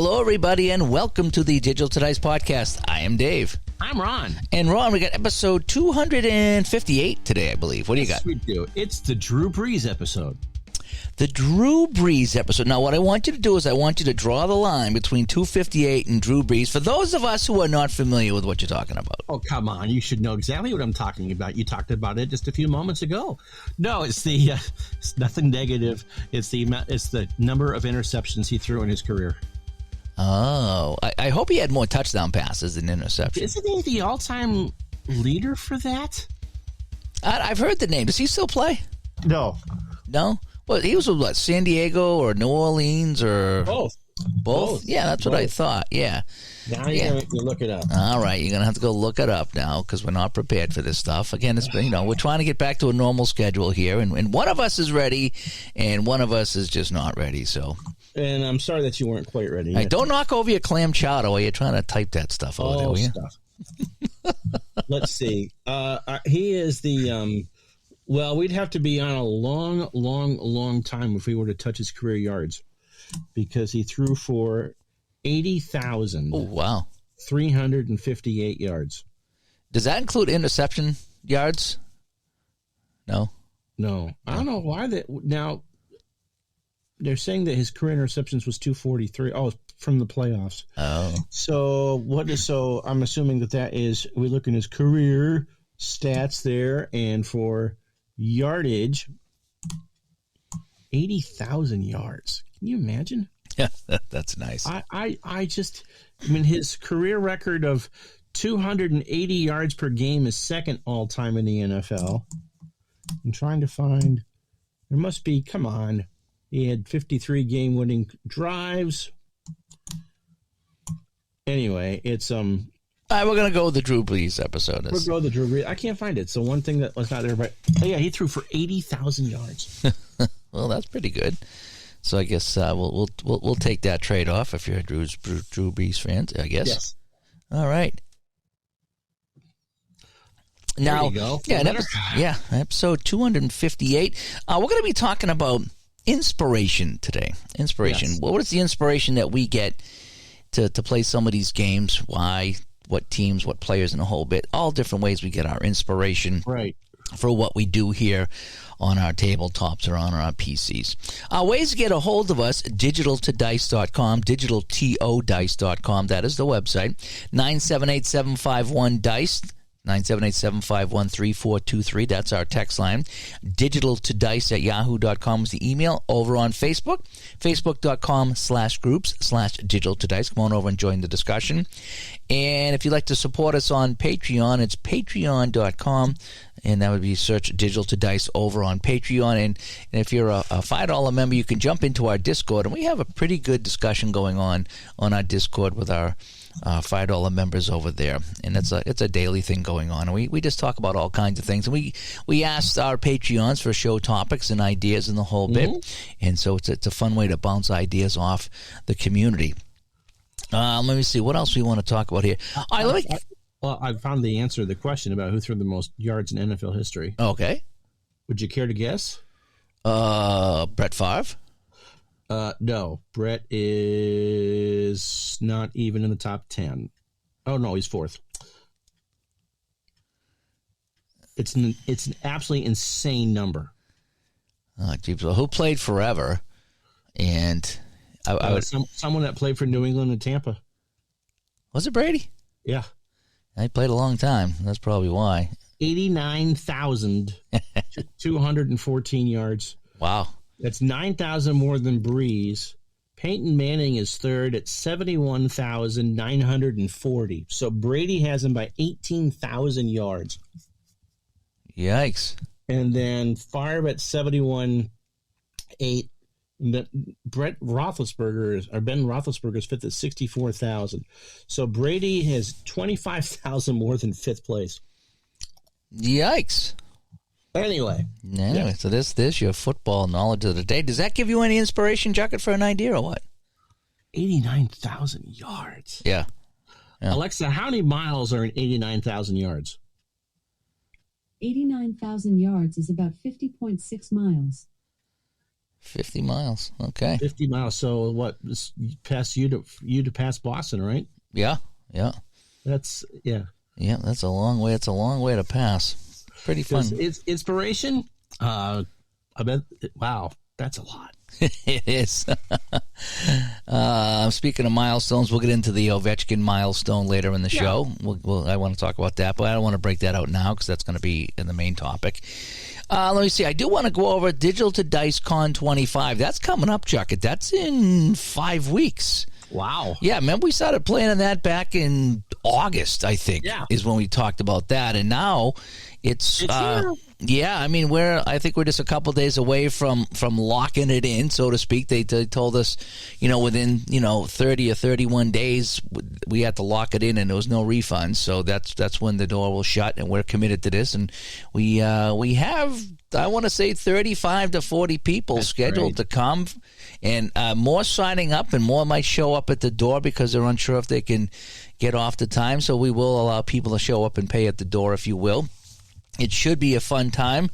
Hello, everybody, and welcome to the Digital Today's podcast. I am Dave. I'm Ron. And Ron, we got episode 258 today, I believe. What do you got? Yes, we do. It's the Drew Brees episode. The Drew Brees episode. Now, what I want you to do is I want you to draw the line between 258 and Drew Brees for those of us who are not familiar with what you're talking about. Oh, come on. You should know exactly what I'm talking about. You talked about it just a few moments ago. No, it's it's nothing negative. It's the number of interceptions he threw in his career. Oh, I hope he had more touchdown passes than interceptions. Isn't he the all-time leader for that? I've heard the name. Does he still play? No. No? Well, he was with what, San Diego or New Orleans or both? Yeah, that's what I thought. Yeah. Now you're going to look it up. All right, you're going to have to go look it up now because we're not prepared for this stuff. Again, it's been, we're trying to get back to a normal schedule here, and one of us is ready, and one of us is just not ready. So, and I'm sorry that you weren't quite ready. Hey, don't knock over your clam chowder while you're trying to type that stuff over there, will you? Stuff. Let's see. He is the. Well, we'd have to be on a long time if we were to touch his career yards, because he threw for 80,000. Oh, wow. 358 yards. Does that include interception yards? No. I don't know why that. Now, they're saying that his career interceptions was 243. Oh, from the playoffs. Oh. So I'm assuming that is, we look in his career stats there, and for yardage, 80,000 yards. Can you imagine? Yeah, that's nice. I mean, his career record of 280 yards per game is second all time in the NFL. I'm trying to find, there must be, come on. He had 53 game winning drives. Anyway, it's All right, we're going to go with the Drew Brees episode. We'll go with the Drew Brees. I can't find it. So one thing that was not there, but yeah, he threw for 80,000 yards. Well, that's pretty good. So I guess we'll take that trade off if you're a Drew Brees fan, I guess. Yes. All right. Now, there you go. Episode 258. We're going to be talking about inspiration today. Inspiration. Yes. What is the inspiration that we get to play some of these games? Why? What teams, what players, and a whole bit. All different ways we get our inspiration for what we do here on our tabletops or on our PCs. Ways to get a hold of us, digitaltodice.com, digitaltodice.com. That is the website. 978-751-DICE. 978-751-3423. That's our text line. digitaltodice@yahoo.com is the email. Over on Facebook, facebook.com/groups/digitaltodice. Come on over and join the discussion. And if you'd like to support us on Patreon, it's patreon.com, and that would be search Digital to Dice over on Patreon. And if you're a $5 member, you can jump into our Discord, and we have a pretty good discussion going on our Discord with our $5 members over there, and it's a daily thing going on. And we just talk about all kinds of things, and we asked our Patreons for show topics and ideas and the whole bit, and so it's a fun way to bounce ideas off the community. Let me see what else we want to talk about here. I found the answer to the question about who threw the most yards in NFL history. Okay, would you care to guess? Brett Favre. No, Brett is not even in the top 10. Oh no, he's fourth. It's an absolutely insane number. Oh, geez. Well, who played forever? And I would someone that played for New England and Tampa. Was it Brady? Yeah, he played a long time. That's probably why. 89,214 yards. Wow. That's 9,000 more than Brees. Peyton Manning is third at 71,940. So Brady has him by 18,000 yards. Yikes. And then Favre at 71,800. Ben Roethlisberger is fifth at 64,000. So Brady has 25,000 more than fifth place. Yikes. Anyway. Yeah. So this your football knowledge of the day. Does that give you any inspiration, Jucket, for an idea or what? 89,000 yards. Yeah. Alexa, how many miles are in 89,000 yards? 89,000 yards is about 50.6 miles. 50 miles. Okay. 50 miles. So what? Past you to pass Boston, right? Yeah. Yeah. That's Yeah. That's a long way. It's a long way to pass. Pretty fun. It's inspiration. I bet. Wow, that's a lot. It is. Speaking of milestones, we'll get into the Ovechkin milestone later in the show. I want to talk about that, but I don't want to break that out now because that's going to be in the main topic. Let me see. I do want to go over Digital to Dice Con 25. That's coming up, Chuck. That's in 5 weeks. Wow. Yeah, remember we started planning that back in August, I think, is when we talked about that. And now it's here. Yeah, I mean, I think we're just a couple days away from locking it in, so to speak. They told us, within 30 or 31 days we had to lock it in, and there was no refunds. So that's when the door will shut, and we're committed to this. And we have, I want to say, 35 to 40 people scheduled to come, and more signing up, and more might show up at the door because they're unsure if they can get off the time. So we will allow people to show up and pay at the door, if you will. It should be a fun time.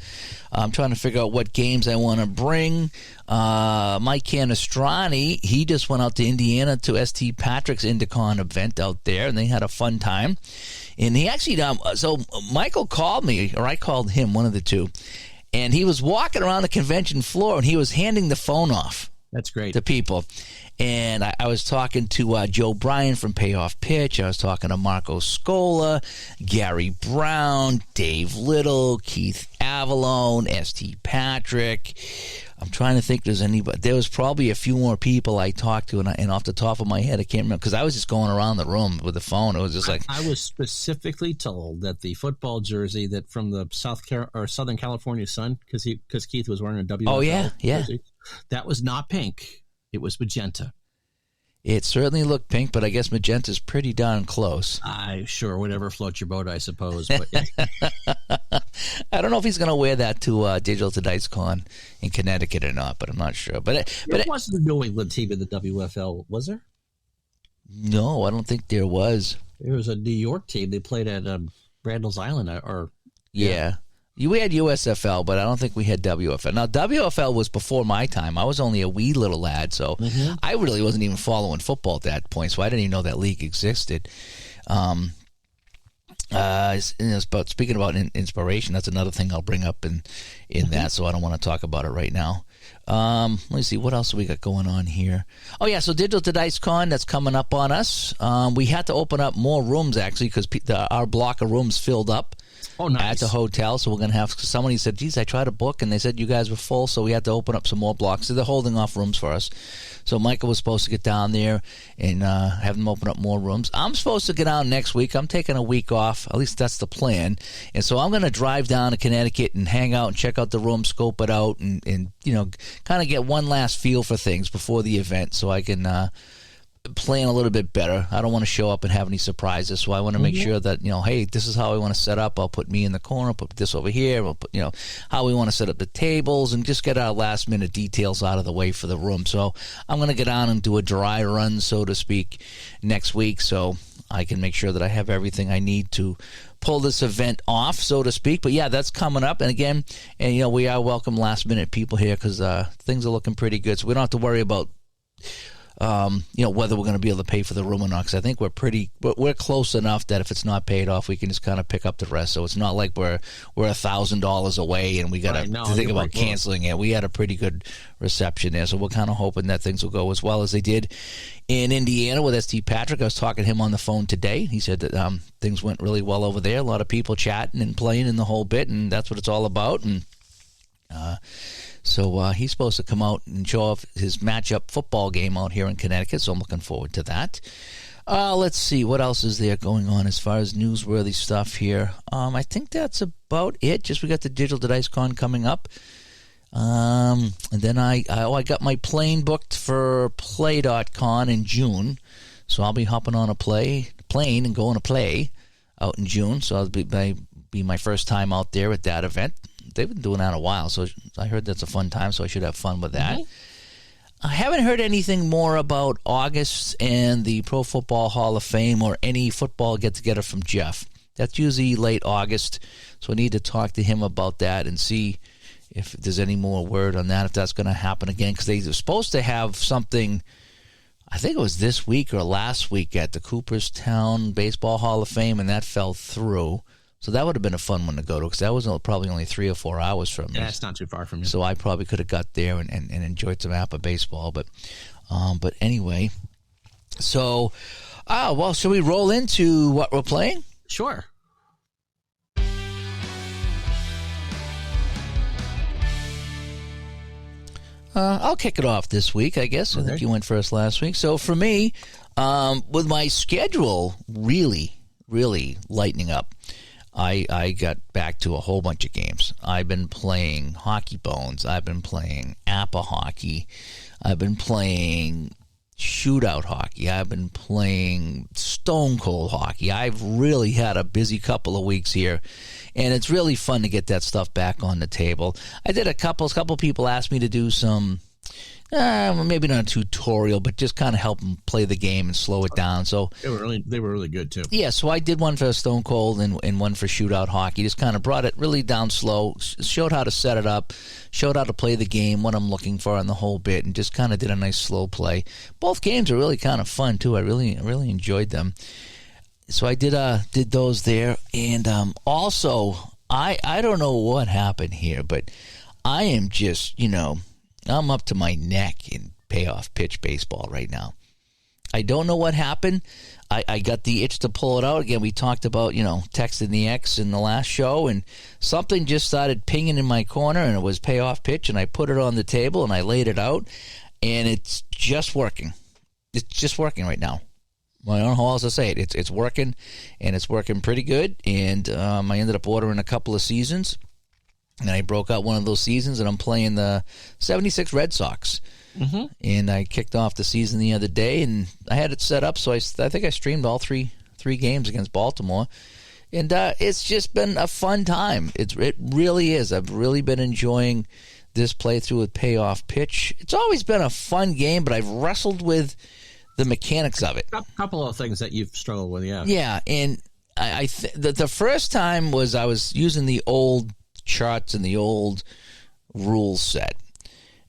I'm trying to figure out what games I want to bring. Mike Canestrani, he just went out to Indiana to St. Patrick's Indicon event out there, and they had a fun time. And he actually, so Michael called me, or I called him, one of the two, and he was walking around the convention floor, and he was handing the phone off. That's great. To people. And I was talking to Joe Bryan from Payoff Pitch. I was talking to Marco Scola, Gary Brown, Dave Little, Keith Avalone, St. Patrick. I'm trying to think if there's anybody. There was probably a few more people I talked to, and off the top of my head, I can't remember because I was just going around the room with the phone. It was just like I was specifically told that the football jersey that from the Southern California Sun, because Keith was wearing a WFL jersey, that was not pink. It was magenta. It certainly looked pink, but I guess magenta's pretty darn close. Sure, whatever floats your boat, I suppose. But I don't know if he's going to wear that to Digital to Dice Con in Connecticut or not, but I'm not sure. But it wasn't the New England team in the WFL, was there? No, I don't think there was. There was a New York team. They played at Randall's Island. We had USFL, but I don't think we had WFL. Now, WFL was before my time. I was only a wee little lad, so I really wasn't even following football at that point, so I didn't even know that league existed. But speaking about inspiration, that's another thing I'll bring up in that, so I don't want to talk about it right now. Let me see, what else we got going on here? Oh, yeah, so Digital to Dice Con, that's coming up on us. We had to open up more rooms, actually, because our block of rooms filled up. Oh, nice. At the hotel, so we're going to have somebody said, geez, I tried to book, and they said you guys were full, so we had to open up some more blocks. So they're holding off rooms for us. So Michael was supposed to get down there and have them open up more rooms. I'm supposed to get down next week. I'm taking a week off. At least that's the plan. And so I'm going to drive down to Connecticut and hang out and check out the room, scope it out, and kind of get one last feel for things before the event so I can plan a little bit better. I don't want to show up and have any surprises, so I want to make sure that, hey, this is how I want to set up. I'll put me in the corner, put this over here. We'll put, how we want to set up the tables and just get our last minute details out of the way for the room. So I'm going to get on and do a dry run, so to speak, next week, so I can make sure that I have everything I need to pull this event off, so to speak. But yeah, that's coming up. And again, we are welcome last minute people here because things are looking pretty good, so we don't have to worry about whether we're going to be able to pay for the room or not, because I think we're close enough that if it's not paid off, we can just kind of pick up the rest. So it's not like we're $1,000 away and we got to think about canceling it. We had a pretty good reception there, so we're kind of hoping that things will go as well as they did in Indiana with St. Patrick. I was talking to him on the phone today. He said that things went really well over there. A lot of people chatting and playing in the whole bit, and that's what it's all about. And So he's supposed to come out and show off his matchup football game out here in Connecticut, so I'm looking forward to that. Let's see, what else is there going on as far as newsworthy stuff here? I think that's about it. Just we got the Digital to Dice Con coming up. And then I got my plane booked for Play.con in June, so I'll be hopping on a plane and going to Play out in June, so it'll be my first time out there at that event. They've been doing that a while, so I heard that's a fun time, so I should have fun with that. I haven't heard anything more about August and the Pro Football Hall of Fame or any football get-together from Jeff. That's usually late August, so I need to talk to him about that and see if there's any more word on that, if that's going to happen again, because they were supposed to have something. I think it was this week or last week at the Cooperstown Baseball Hall of Fame, and that fell through. So that would have been a fun one to go to, because that was probably only 3 or 4 hours from me. Yeah, it's not too far from you. So I probably could have got there and enjoyed some APA baseball. But anyway, so, well, shall we roll into what we're playing? Sure. I'll kick it off this week, I guess. Okay. I think you went first last week. So for me, with my schedule really, really lightening up, I got back to a whole bunch of games. I've been playing Hockey Bones. I've been playing APA hockey. I've been playing shootout hockey. I've been playing stone cold hockey. I've really had a busy couple of weeks here, and it's really fun to get that stuff back on the table. I did a couple people asked me to do some, maybe not a tutorial, but just kind of help them play the game and slow it down. So they were really good too. Yeah, so I did one for Stone Cold and one for Shootout Hockey. Just kind of brought it really down slow, showed how to set it up, showed how to play the game, what I'm looking for on the whole bit, and just kind of did a nice slow play. Both games are really kind of fun too. I really enjoyed them. So I did those there, and also I don't know what happened here, but I am just I'm up to my neck in payoff pitch baseball right now. I don't know what happened. I got the itch to pull it out. Again, we talked about, texting the X in the last show, and something just started pinging in my corner, and it was payoff pitch, and I put it on the table, and I laid it out, and it's just working. It's just working right now. Well, I don't know how else to say it. It's working, and it's working pretty good, and I ended up ordering a couple of seasons. And I broke out one of those seasons, and I'm playing the 76 Red Sox. Mm-hmm. And I kicked off the season the other day, and I had it set up, so I think I streamed all three games against Baltimore. And it's just been a fun time. It really is. I've really been enjoying this playthrough with payoff pitch. It's always been a fun game, but I've wrestled with the mechanics of it. A couple of things that you've struggled with, yeah. Yeah, and the first time was I was using the old charts and the old rules set,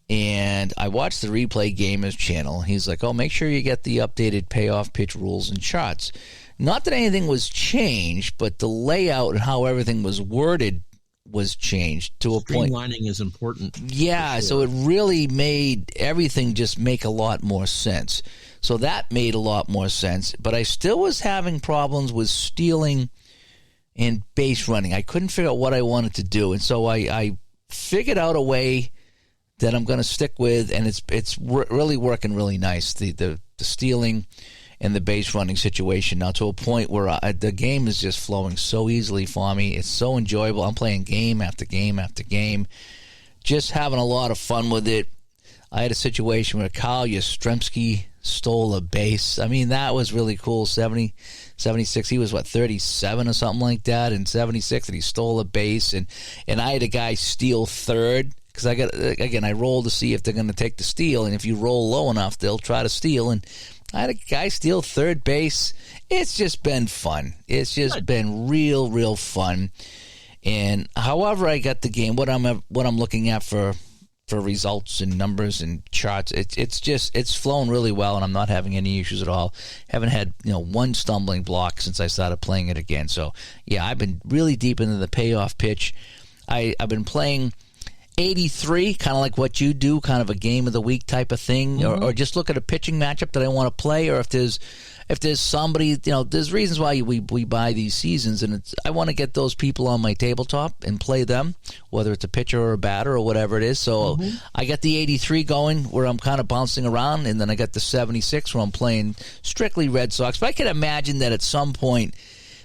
and I watched the Replay Gamers channel. He's like, make sure you get the updated payoff pitch rules and charts. Not that anything was changed, but the layout and how everything was worded was changed to a point. Streamlining is important. Yeah, sure. So it really made everything just make a lot more sense. So that made a lot more sense, but I still was having problems with stealing and base running. I couldn't figure out what I wanted to do, and so I figured out a way that I'm going to stick with, and it's really working really nice. The stealing and the base running situation now, to a point where the game is just flowing so easily for me. It's so enjoyable. I'm playing game after game after game, just having a lot of fun with it. I had a situation where Kyle Yastrzemski stole a base. I mean, that was really cool. 76, he was 37 or something like that in 76, and he stole a base, and I had a guy steal third, because I roll to see if they're going to take the steal, and if you roll low enough, they'll try to steal, and I had a guy steal third base. It's just been fun. It's just been real fun. And however I got the game, what I'm looking at for results and numbers and charts, it's flown really well, and I'm not having any issues at all. Haven't had one stumbling block since I started playing it again. So yeah, I've been really deep into the payoff pitch. I've been playing 83, kind of like what you do, kind of a game of the week type of thing, mm-hmm. or just look at a pitching matchup that I want to play, or if there's somebody, there's reasons why we buy these seasons, and I want to get those people on my tabletop and play them, whether it's a pitcher or a batter or whatever it is. So mm-hmm. I got the 83 going where I'm kind of bouncing around, and then I got the 76 where I'm playing strictly Red Sox. But I can imagine that at some point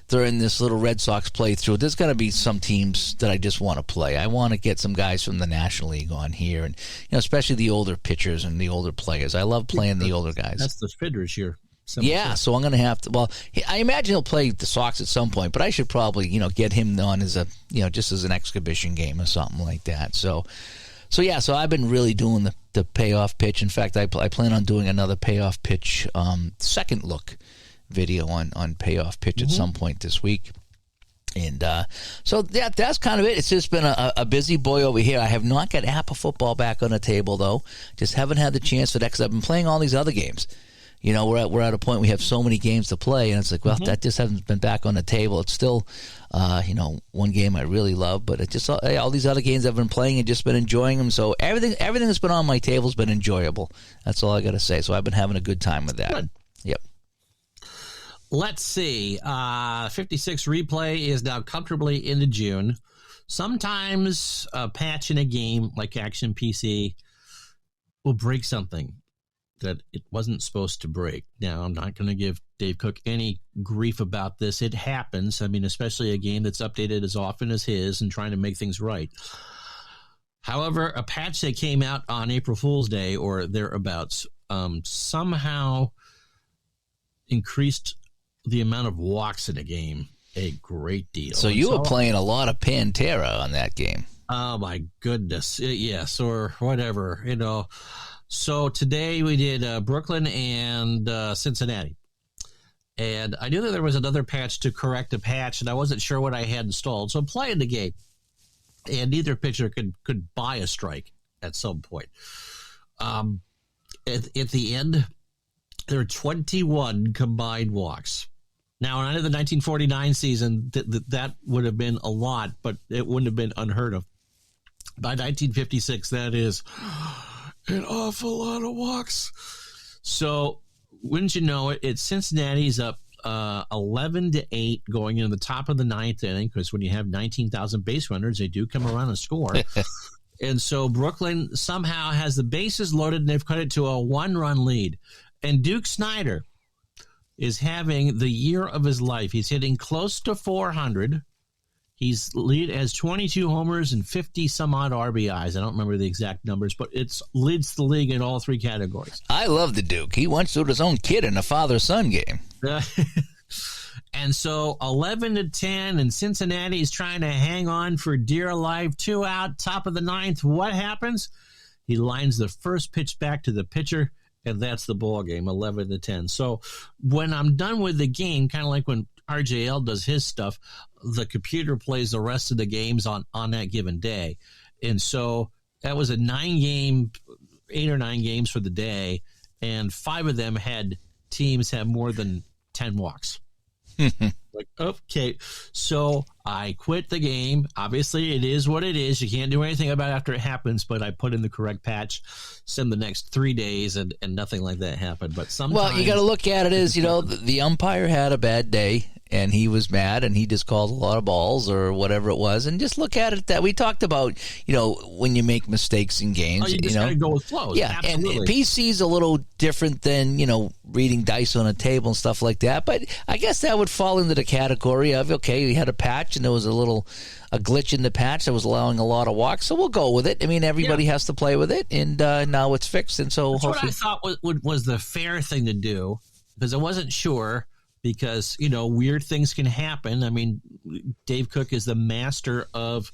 during this little Red Sox playthrough, there's going to be some teams that I just want to play. I want to get some guys from the National League on here, and especially the older pitchers and the older players. I love playing the older guys. That's the Fidder's year. Yeah, so I'm going to have to. Well, I imagine he'll play the Sox at some point, but I should probably get him on as a just as an exhibition game or something like that. So yeah, so I've been really doing the payoff pitch. In fact, I plan on doing another payoff pitch second look video on payoff pitch mm-hmm. at some point this week. And so that's kind of it. It's just been a busy boy over here. I have not got Apple football back on the table, though. Just haven't had the chance for that because I've been playing all these other games. You know, we're at a point we have so many games to play, and it's like, well, that just hasn't been back on the table. It's still, one game I really love, but it's just all these other games I've been playing and just been enjoying them. So everything that's been on my table has been enjoyable. That's all I got to say. So I've been having a good time with that. Good. Yep. Let's see. 56 replay is now comfortably into June. Sometimes a patch in a game like Action PC will break something that it wasn't supposed to break. Now, I'm not going to give Dave Cook any grief about this. It happens. I mean, especially a game that's updated as often as his and trying to make things right. However, a patch that came out on April Fool's Day or thereabouts somehow increased the amount of walks in a game a great deal. So you were playing a lot of Pantera on that game. Oh, my goodness. Yes, or whatever, So today we did Brooklyn and Cincinnati. And I knew that there was another patch to correct a patch, and I wasn't sure what I had installed. So I'm playing the game, and neither pitcher could buy a strike at some point. At the end, there are 21 combined walks. Now, under the 1949 season, that would have been a lot, but it wouldn't have been unheard of. By 1956, that is an awful lot of walks. So, wouldn't you know it, Cincinnati's up 11-8 going into the top of the ninth inning, because when you have 19,000 base runners, they do come around and score. And so Brooklyn somehow has the bases loaded, and they've cut it to a one-run lead. And Duke Snider is having the year of his life. He's hitting close to 400. He's lead as 22 homers and 50 some odd RBIs. I don't remember the exact numbers, but it's leads the league in all three categories. I love the Duke. He once threw his own kid in a father-son game. And so 11-10, and Cincinnati is trying to hang on for dear life. 2 out, top of the ninth. What happens? He lines the first pitch back to the pitcher, and that's the ball game, 11-10. So when I'm done with the game, kind of like when RJL does his stuff, the computer plays the rest of the games on that given day. And so that was a 8 or 9 games for the day, and 5 of them had teams have more than 10 walks. Like, okay, so I quit the game. Obviously, it is what it is. You can't do anything about it after it happens, but I put in the correct patch, send the next 3 days, and nothing like that happened. But sometimes, well, you got to look at it as, the umpire had a bad day, and he was mad, and he just called a lot of balls or whatever it was, and just look at it that we talked about, when you make mistakes in games. You just got to go with flows. Yeah, absolutely. And PC's a little different than, reading dice on a table and stuff like that, but I guess that would fall into the category of, okay, you had a patch, and there was a glitch in the patch that was allowing a lot of walks, so we'll go with it. I mean, everybody has to play with it, and now it's fixed, and so that's hopefully... what I thought was the fair thing to do, because I wasn't sure, because, weird things can happen. I mean, Dave Cook is the master of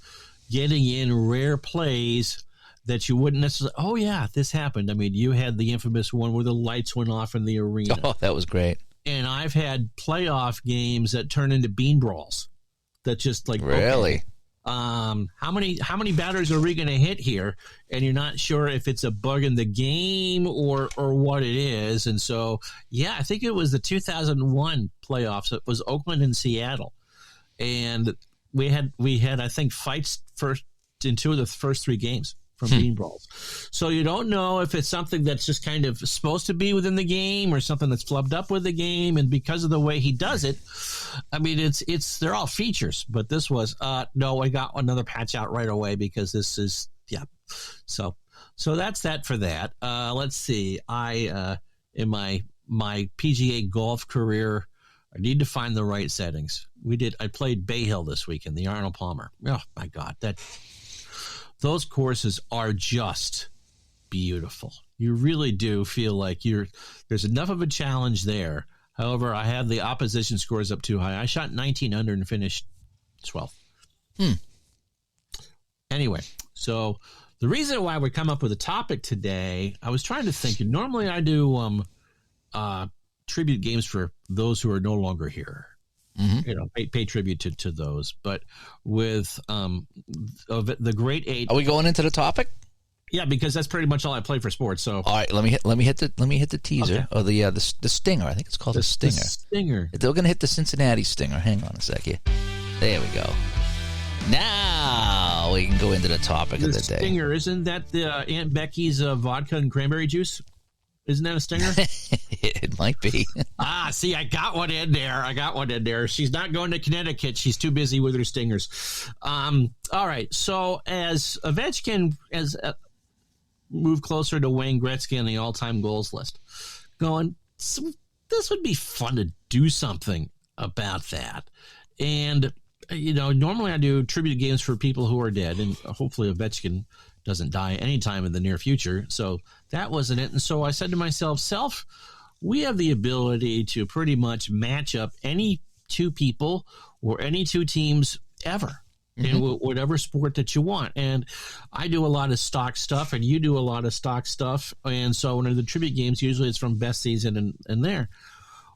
getting in rare plays that you wouldn't necessarily, oh, yeah, this happened. I mean, you had the infamous one where the lights went off in the arena. Oh, that was great. And I've had playoff games that turn into bean brawls. That just like, really? Okay, how many batters are we going to hit here? And you're not sure if it's a bug in the game or what it is. And so, yeah, I think it was the 2001 playoffs. It was Oakland and Seattle, and we had I think fights first in 2 of the first 3 games from bean brawls. So you don't know if it's something that's just kind of supposed to be within the game or something that's flubbed up with the game. And because of the way he does it, I mean, they're all features, but this was, no, I got another patch out right away because this is, yeah. So that's that for that. Let's see. In my PGA golf career, I need to find the right settings. I played Bay Hill this weekend, the Arnold Palmer. Oh my God, those courses are just beautiful. You really do feel like there's enough of a challenge there. However, I had the opposition scores up too high. I shot 19 under and finished 12th. Anyway, so the reason why we come up with a topic today, I was trying to think. Normally I do tribute games for those who are no longer here. pay tribute to those. But with the great eight, Are we going into the topic? yeah, because that's pretty much all I play for sports. So All right, let me hit the teaser or the stinger. I think it's called the stinger. The stinger. They're going to hit the Cincinnati stinger. Hang on a sec here. There we go. Now we can go into the topic of the day. Stinger, isn't that the Aunt Becky's vodka and cranberry juice? Isn't that a stinger? It might be. See, I got one in there. She's not going to Connecticut. She's too busy with her stingers. All right. So as Ovechkin moved closer to Wayne Gretzky on the all-time goals list, this would be fun to do something about that. And, normally I do tribute games for people who are dead, and hopefully Ovechkin doesn't die anytime in the near future. So that wasn't it. And so I said to myself, we have the ability to pretty much match up any two people or any two teams ever in whatever sport that you want. And I do a lot of stock stuff, and you do a lot of stock stuff. And so when the tribute games, usually it's from best season and there.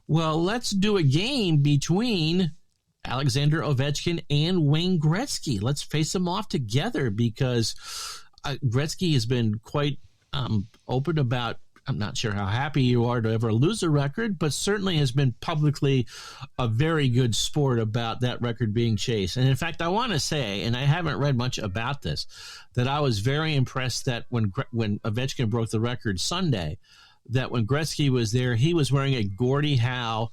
Well, let's do a game between Alexander Ovechkin and Wayne Gretzky. Let's face them off together, because Gretzky has been quite open about, I'm not sure how happy you are to ever lose a record, but certainly has been publicly a very good sport about that record being chased. And in fact, I want to say, and I haven't read much about this, that I was very impressed that when Ovechkin broke the record Sunday, that when Gretzky was there, he was wearing a Gordie Howe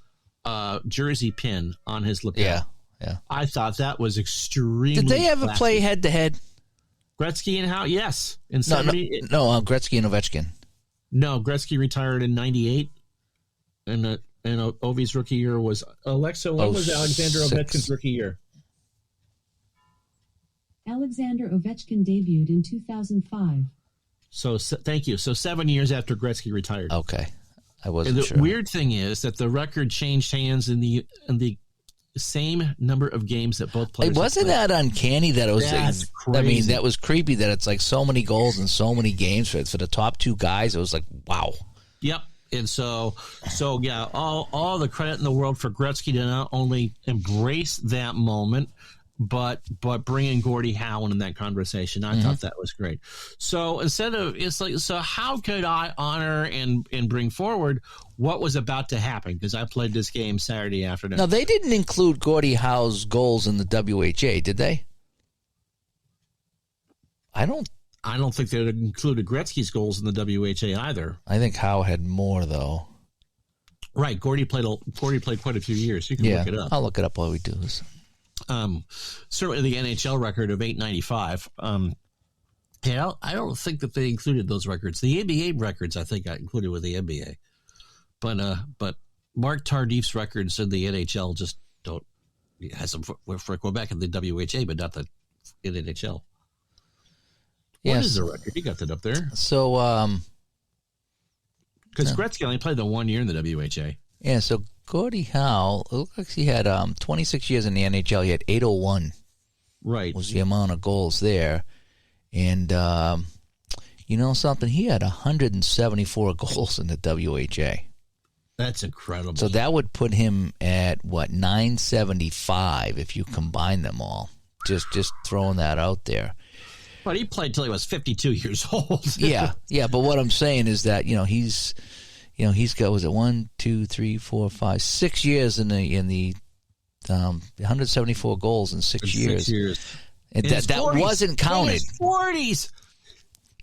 jersey pin on his lapel. Yeah. I thought that was extremely Did they ever classy. play head-to-head? Gretzky and Howe? Yes. In No, Gretzky and Ovechkin. No, Gretzky retired in 98, and Ovi's rookie year was Alexa. When was Alexander Ovechkin's rookie year? Alexander Ovechkin debuted in 2005. So thank you. So 7 years after Gretzky retired. Okay, I wasn't and the sure. Weird thing is that the record changed hands in the same number of games that both players. It wasn't that uncanny that it was. That's crazy. I mean, that was creepy. That it's like so many goals and so many games for the top two guys. It was like, wow. Yep. And so yeah, all the credit in the world for Gretzky to not only embrace that moment, but bring in Gordie Howe in that conversation. I thought that was great. So so how could I honor and bring forward what was about to happen? Because I played this game Saturday afternoon. Now, they didn't include Gordie Howe's goals in the WHA, did they? I don't think they included Gretzky's goals in the WHA either. I think Howe had more, though. Right. Gordie played quite a few years. You can look it up. I'll look it up while we do this. Certainly the NHL record of 895. I don't think that they included those records. The NBA records, I think, I included with the NBA. But Mark Tardif's records in the NHL just don't. It has them go back in the WHA, but not the NHL. What is the record? You got that up there. So, because Gretzky only played the 1 year in the WHA. Yeah, so Gordie Howe, it looks like he had 26 years in the NHL. He had 801. Right. Was the amount of goals there. And, you know something? He had 174 goals in the WHA. That's incredible. So that would put him at, 975 if you combine them all. Just throwing that out there. But he played till he was 52 years old. Yeah. But what I'm saying is that, he's got, was it 1, 2, 3, 4, 5, 6 years in the 174 goals in 6 years. 6 years. And that wasn't counted. In his 40s.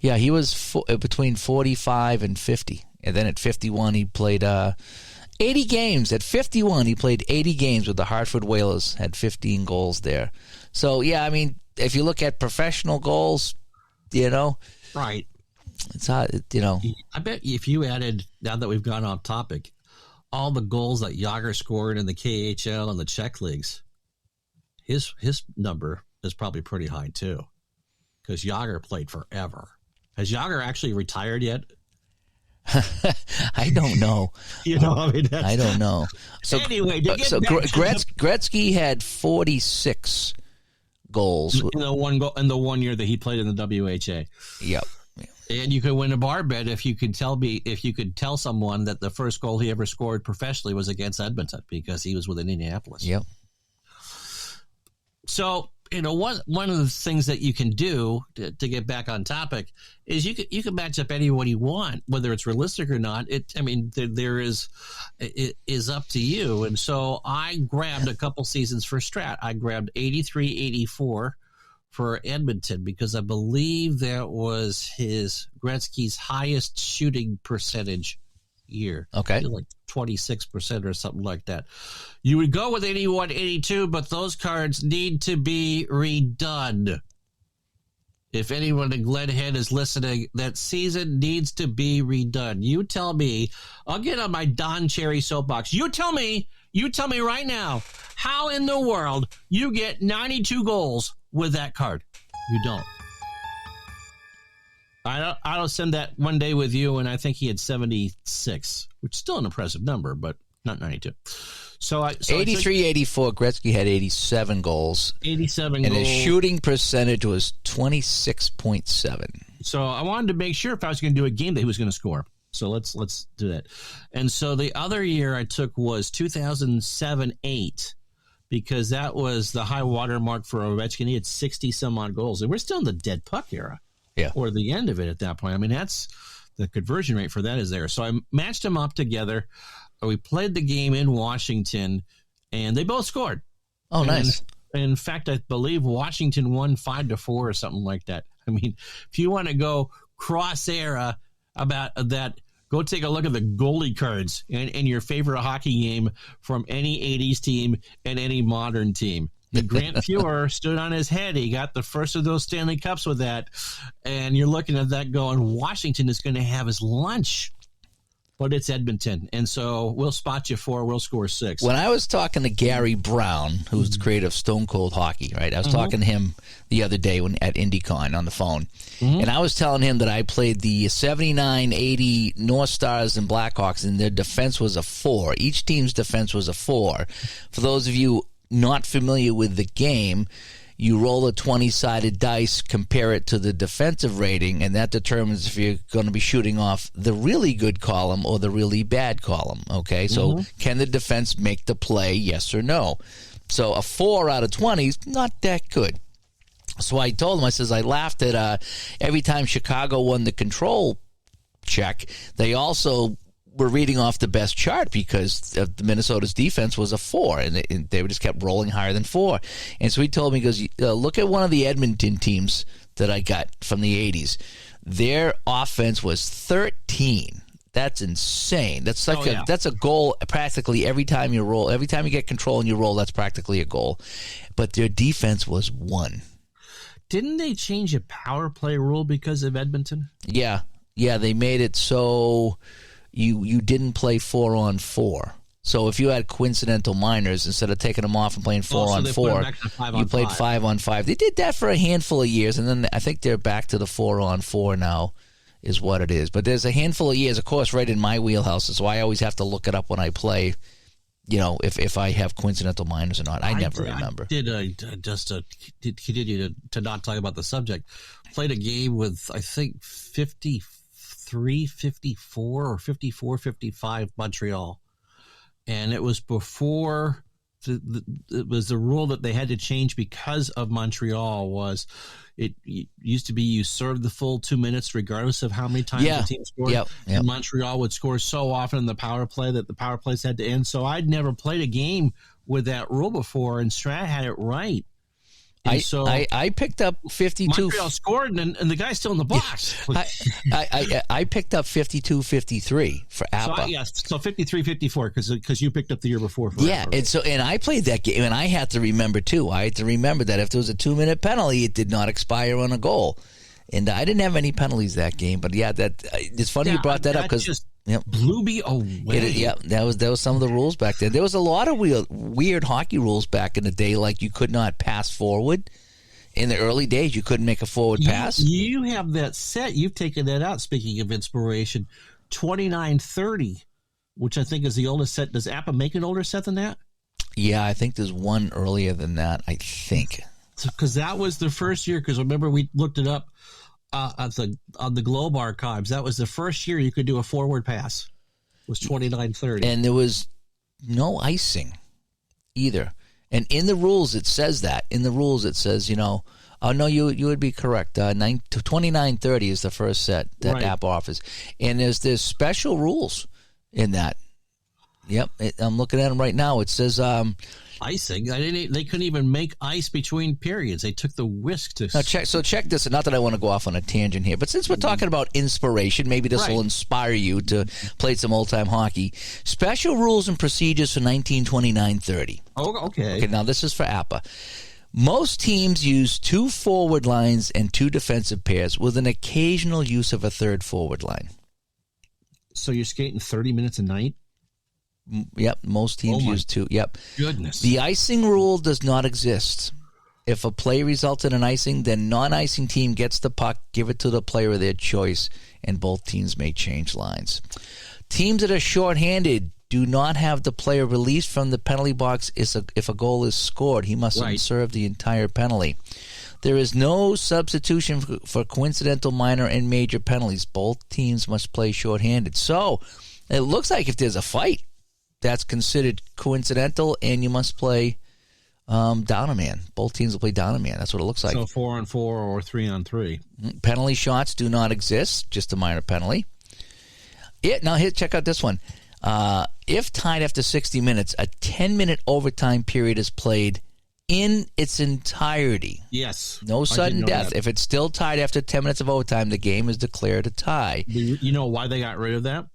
Yeah, he was between 45 and 50. And then at 51, he played 80 games. At 51, he played 80 games with the Hartford Whalers, had 15 goals there. So, yeah, I mean, if you look at professional goals, Right. It's hard, I bet if you added, now that we've gone off topic, all the goals that Jágr scored in the KHL and the Czech leagues, his number is probably pretty high too, because Jágr played forever. Has Jágr actually retired yet? I don't know. I don't know. So anyway, Gretzky had 46 goals in the 1 year that he played in the WHA. Yep. And you could win a bar bet if you could tell someone that the first goal he ever scored professionally was against Edmonton, because he was with Indianapolis. Yep. So, one of the things that you can do to get back on topic is you can match up anyone you want, whether it's realistic or not. It is up to you. And so I grabbed a couple seasons for Strat. I grabbed 83, 84 for Edmonton because I believe that was Gretzky's highest shooting percentage year. Okay. Like 26% or something like that. You would go with 81, 82, but those cards need to be redone. If anyone in Glenhead is listening, that season needs to be redone. You tell me, I'll get on my Don Cherry soapbox. You tell me right now, how in the world you get 92 goals with that card? You don't. I'll send that one day with you, and I think he had 76, which is still an impressive number, but not 92. So 83, 84, Gretzky had 87 goals. 87 and goals. his shooting percentage was 26.7. So I wanted to make sure if I was going to do a game that he was going to score. So let's do that. And so the other year I took was 2007-8, because that was the high water mark for Ovechkin. He had 60-some-odd goals. And we're still in the dead puck era. Yeah. Or the end of it at that point. I mean, that's the conversion rate for that is there. So I matched them up together. We played the game in Washington, and they both scored. Oh, nice. And in fact, I believe Washington won 5-4 or something like that. I mean, if you want to go cross-era about that, go take a look at the goalie cards in your favorite hockey game from any 80s team and any modern team. The Grant Fuhrer stood on his head. He got the first of those Stanley Cups with that. And you're looking at that going, Washington is going to have his lunch. But it's Edmonton. And so we'll spot you 4. We'll score 6. When I was talking to Gary Brown, who's the creator of Stone Cold Hockey, right? I was talking to him the other day at IndyCon on the phone. And I was telling him that I played the 79-80 North Stars and Blackhawks, and their defense was a 4. Each team's defense was a 4. For those of you not familiar with the game, you roll a 20-sided dice, compare it to the defensive rating, and that determines if you're going to be shooting off the really good column or the really bad column, okay? So can the defense make the play, yes or no? So a 4 out of 20 is not that good. So I told him, I says, I laughed at every time Chicago won the control check, they also were reading off the best chart because the Minnesota's defense was a 4, and they just kept rolling higher than 4. And so he told me, he goes, look at one of the Edmonton teams that I got from the 80s. Their offense was 13. That's insane. That's like that's a goal practically every time you roll. Every time you get control and you roll, that's practically a goal. But their defense was 1. Didn't they change a power play rule because of Edmonton? Yeah, they made it so you didn't play 4-on-4. So if you had coincidental minors, instead of taking them off and playing 4-on-4, you played 5-on-5. They did that for a handful of years, and then I think they're back to the 4-on-4 now is what it is. But there's a handful of years, of course, right in my wheelhouse, so I always have to look it up when I play, if I have coincidental minors or not. I never remember. I did continue to not talk about the subject. Played a game with, I think, 54 or 55 Montreal, and it was before it was the rule that they had to change because of Montreal. Was it used to be you served the full 2 minutes regardless of how many times the team scored. And Montreal would score so often in the power play that the power plays had to end. So I'd never played a game with that rule before, and Strat had it right. I picked up 52. Montreal scored, and the guy's still in the box. I picked up 52-53 for Appa. So 53-54 because you picked up the year before. And I played that game, and I had to remember too. I had to remember that if there was a 2-minute penalty, it did not expire on a goal. And I didn't have any penalties that game, but it's funny you brought that up because blew me away. That was some of the rules back then. There was a lot of weird hockey rules back in the day, like you could not pass forward. In the early days, you couldn't make a forward pass. You have that set. You've taken that out. Speaking of inspiration, 29-30, which I think is the oldest set. Does Appa make an older set than that? Yeah, I think there's one earlier than that. I think because that was the first year. Because remember, we looked it up. On the Globe archives, that was the first year you could do a forward pass. Was 29-30, and there was no icing either. And in the rules, it says that. In the rules, it says, oh, no, you would be correct. 29:30 is the first set that Right. app offers. And there's special rules in that. Yep, I'm looking at them right now. It says Icing. They couldn't even make ice between periods. They took the whisk to. now check this. Not that I want to go off on a tangent here, but since we're talking about inspiration, maybe this will Right. inspire you to play some old-time hockey. Special rules and procedures for 1929-30. Oh, okay. Okay, now this is for APA. Most teams use 2 forward lines and 2 defensive pairs with an occasional use of a third forward line. So you're skating 30 minutes a night? Yep, most teams Oh my use 2. Yep. Goodness. The icing rule does not exist. If a play results in an icing, then non-icing team gets the puck, give it to the player of their choice, and both teams may change lines. Teams that are shorthanded do not have the player released from the penalty box if a goal is scored. He must Right. serve the entire penalty. There is no substitution for coincidental minor and major penalties. Both teams must play shorthanded. So it looks like if there's a fight, that's considered coincidental, and you must play down a man. Both teams will play down a man. That's what it looks like. So 4-on-4 or 3-on-3. Penalty shots do not exist, just a minor penalty. Check out this one. If tied after 60 minutes, a 10-minute overtime period is played in its entirety. Yes. No I did sudden know death. that. If it's still tied after 10 minutes of overtime, the game is declared a tie. You know why they got rid of that?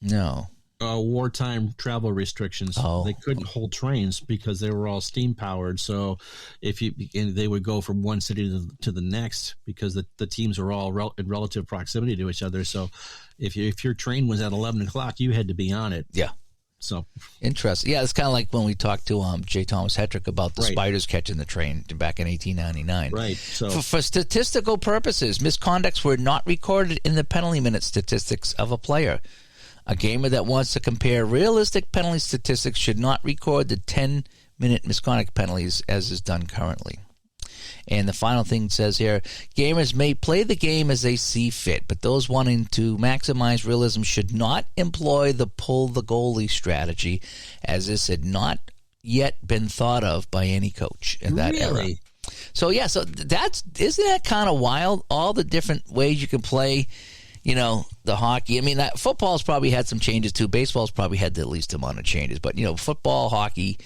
No. Wartime travel restrictions. Oh. They couldn't hold trains because they were all steam powered. So they would go from one city to the next because the teams are all in relative proximity to each other. So if your train was at 11 o'clock, you had to be on it. Yeah. So Interesting. Yeah, it's kind of like when we talked to J. Thomas Hetrick about the Right. Spiders catching the train back in 1899. right. So For statistical purposes, misconducts were not recorded in the penalty minute statistics of a player. A gamer that wants to compare realistic penalty statistics should not record the 10-minute misconduct penalties as is done currently. And the final thing says here, gamers may play the game as they see fit, but those wanting to maximize realism should not employ the pull the goalie strategy, as this had not yet been thought of by any coach in that era. really, So isn't that kind of wild? All the different ways you can play, the hockey. I mean, football's probably had some changes too. Baseball's probably had the least amount of changes, but football, hockey,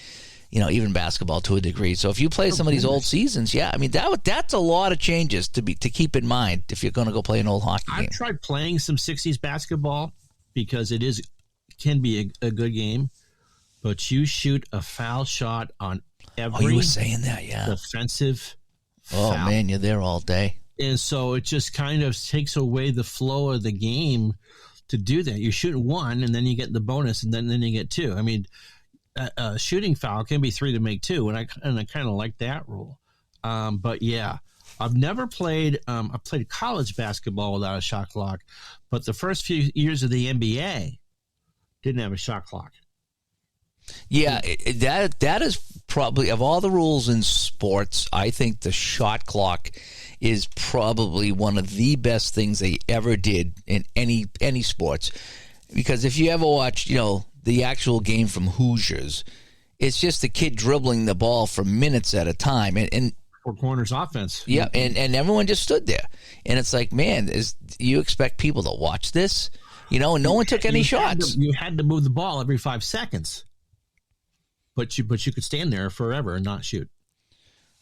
even basketball to a degree. So if you play some of these old seasons, yeah, I mean that's a lot of changes to keep in mind if you're going to go play an old hockey game. I've tried playing some 60s basketball because it can be a good game, but you shoot a foul shot on every You were saying that, yeah. defensive Oh foul. man, you're there all day. And so it just kind of takes away the flow of the game to do that. You shoot one, and then you get the bonus, and then you get 2. I mean, a shooting foul can be 3 to make 2, and I kind of like that rule. But yeah, I've never played. I played college basketball without a shot clock, but the first few years of the NBA didn't have a shot clock. Yeah, that is probably, of all the rules in sports, I think the shot clock is probably one of the best things they ever did in any sports. Because if you ever watch, the actual game from Hoosiers, it's just the kid dribbling the ball for minutes at a time, and 4 corners offense. yeah, and everyone just stood there, and it's like, man, you expect people to watch this, and no one took any shots. You had to move the ball every 5 seconds, but you could stand there forever and not shoot.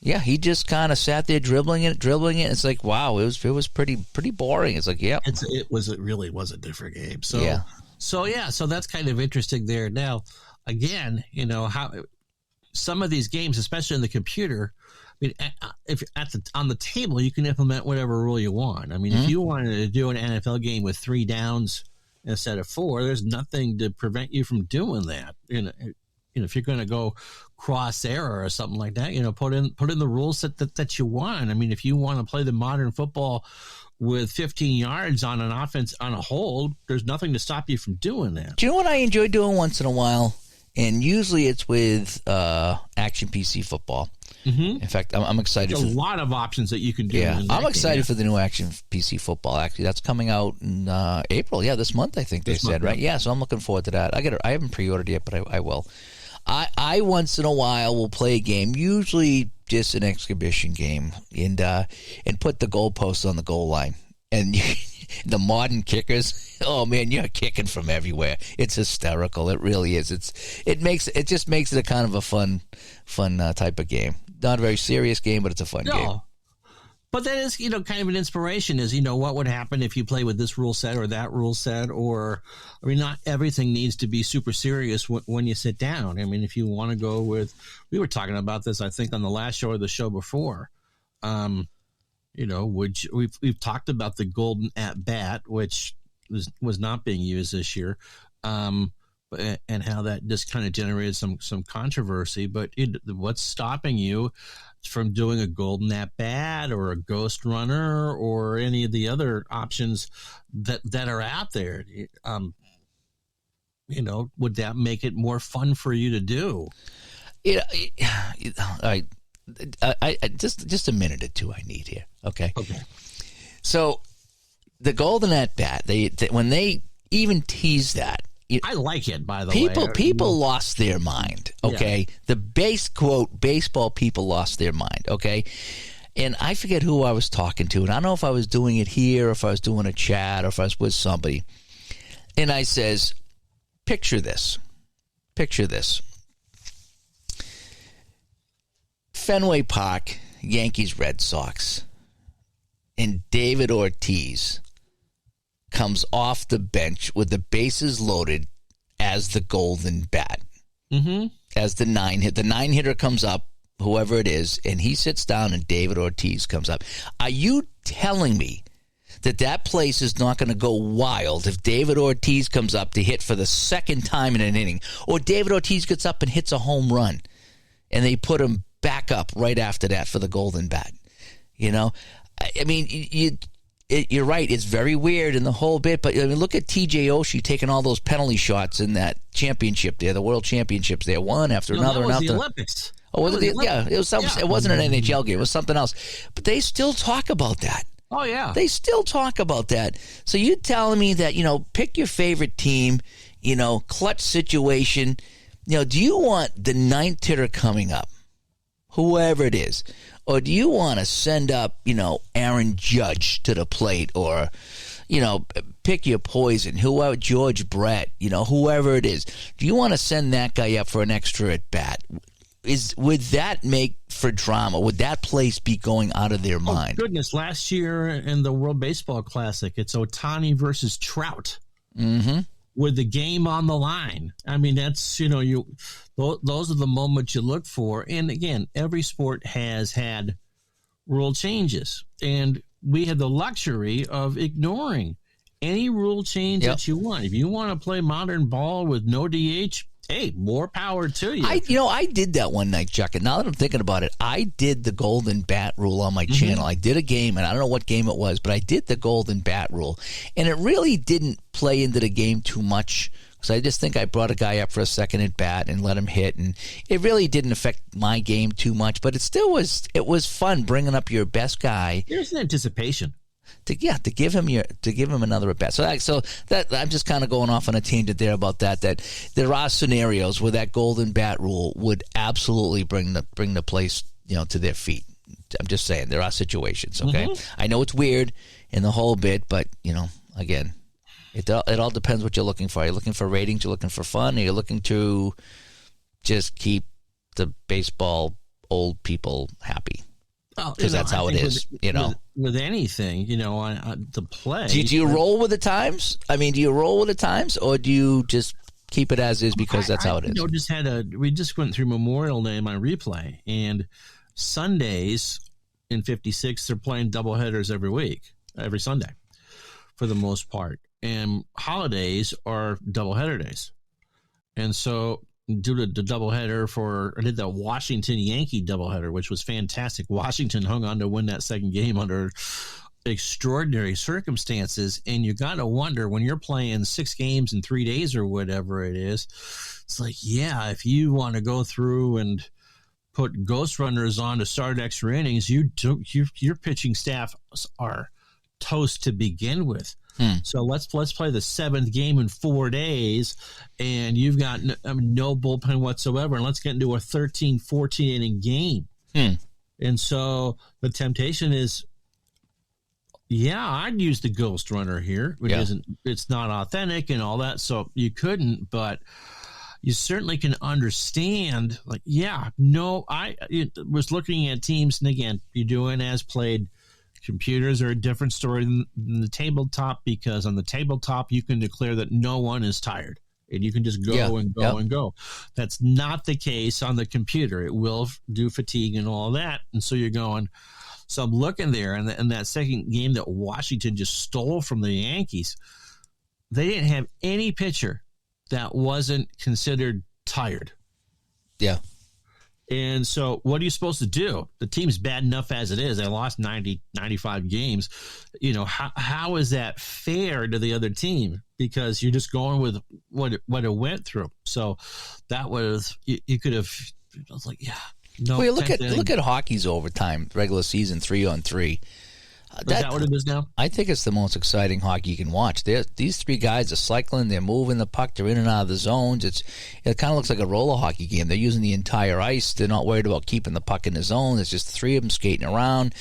Yeah, he just kind of sat there dribbling it. It's like, wow, it was pretty boring. It's like, yeah, It really was a different game. So Yeah. So that's kind of interesting there. Now, again, how some of these games, especially in the computer, I mean, if on the table, you can implement whatever rule you want. I mean, if you wanted to do an NFL game with 3 downs instead of 4, there's nothing to prevent you from doing that. If you're going to go cross error or something like that, put in the rules that you want. I mean, if you want to play the modern football with 15 yards on an offense on a hold, there's nothing to stop you from doing that. Do you know what I enjoy doing once in a while? And usually it's with Action PC football. Mm-hmm. In fact, I'm excited There's for a lot of options that you can do. yeah, in that I'm excited game. for the new Action PC football. Actually, that's coming out in April. Yeah, this month I think they This said, month, right? yeah. Yeah, so I'm looking forward to that. I haven't pre-ordered yet, but I will. I once in a while will play a game, usually just an exhibition game, and put the goalposts on the goal line. And the modern kickers, oh man, you're kicking from everywhere. It's hysterical. It really is. It just makes it a kind of a fun type of game. Not a very serious game, but it's a fun game. But that is, kind of an inspiration is, what would happen if you play with this rule set or that rule set, or, I mean, not everything needs to be super serious when you sit down. I mean, if you want to go with, we were talking about this, I think, on the last show or the show before, which we've talked about the golden at bat, which was not being used this year, and how that just kind of generated some controversy. But what's stopping you from doing a golden at bat or a ghost runner or any of the other options that are out there? Would that make it more fun for you to do? I just a minute or two I need here. Okay. So the golden at bat, they when they even tease that, I like it, by the way. People lost their mind, okay? Yeah. The baseball people lost their mind, okay? And I forget who I was talking to, and I don't know if I was doing it here, or if I was doing a chat, or if I was with somebody. And I says, picture this. Fenway Park, Yankees, Red Sox, and David Ortiz comes off the bench with the bases loaded as the golden bat. Mm-hmm. As the nine hitter comes up, whoever it is, and he sits down and David Ortiz comes up. Are you telling me that place is not going to go wild if David Ortiz comes up to hit for the second time in an inning, or David Ortiz gets up and hits a home run and they put him back up right after that for the golden bat? I mean, you're right. It's very weird in the whole bit, but I mean, look at T.J. Oshie taking all those penalty shots in that championship there, the World Championships there, one after another. That was and the after. Olympics. Oh, was it? Yeah, it was. It wasn't an NHL game. It was something else. But they still talk about that. Oh yeah, they still talk about that. So you telling me that pick your favorite team, clutch situation. Do you want the ninth hitter coming up, whoever it is? Or do you want to send up, Aaron Judge to the plate, or, pick your poison, whoever, George Brett, whoever it is? Do you want to send that guy up for an extra at bat? Would that make for drama? Would that place be going out of their mind? Oh, goodness, last year in the World Baseball Classic, it's Ohtani versus Trout. Mm-hmm. With the game on the line. I mean, that's, those are the moments you look for. And again, every sport has had rule changes, and we have the luxury of ignoring any rule change that you want. If you want to play modern ball with no DH, hey, more power to you. I did that one night, Chuck, and now that I'm thinking about it, I did the golden bat rule on my channel. I did a game, and I don't know what game it was, but I did the golden bat rule, and it really didn't play into the game too much, because I just think I brought a guy up for a second at bat and let him hit, and it really didn't affect my game too much, but it was fun bringing up your best guy. There's an anticipation. To give him another at bat. So that I'm just kind of going off on a tangent there about that there are scenarios where that golden bat rule would absolutely bring the place to their feet. I'm just saying there are situations. Okay, I know it's weird in the whole bit, but again, it all depends what you're looking for. Are you looking for ratings? You're looking for fun? Are you looking to just keep the baseball old people happy? Because that's how it is, With anything, to play. Do you roll with the times? I mean, do you roll with the times, or do you just keep it as is because that's how it is? We just went through Memorial Day in my replay, and Sundays in 56, they're playing doubleheaders every Sunday, for the most part. And holidays are doubleheader days. And so due to the doubleheader I did the Washington Yankee doubleheader, which was fantastic. Washington hung on to win that second game under extraordinary circumstances. And you got to wonder, when you're playing 6 games in 3 days or whatever it is, it's like, yeah, if you want to go through and put ghost runners on to start extra innings, your pitching staff are toast to begin with. So let's play the 7th game in 4 days, and you've got no bullpen whatsoever, and let's get into a 13, 14 inning game. And so the temptation is, I'd use the ghost runner here, which it's not authentic and all that, so you couldn't, but you certainly can understand, like, I was looking at teams, and again, you're doing as played. Computers are a different story than the tabletop, because on the tabletop you can declare that no one is tired and you can just go and go. That's not the case on the computer. It will do fatigue and all that. And so you're going. So I'm looking there, and that second game that Washington just stole from the Yankees, they didn't have any pitcher that wasn't considered tired. Yeah. And so what are you supposed to do? The team's bad enough as it is. They lost 90, 95 games. How is that fair to the other team? Because you're just going with what it went through. So that was, you could have, I was like, no. Well, look at hockey's overtime, regular season 3-on-3. Is that what it is now? I think it's the most exciting hockey you can watch. These three guys are cycling, they're moving the puck, they're in and out of the zones. It kind of looks like a roller hockey game. They're using the entire ice. They're not worried about keeping the puck in the zone. There's just three of them skating around.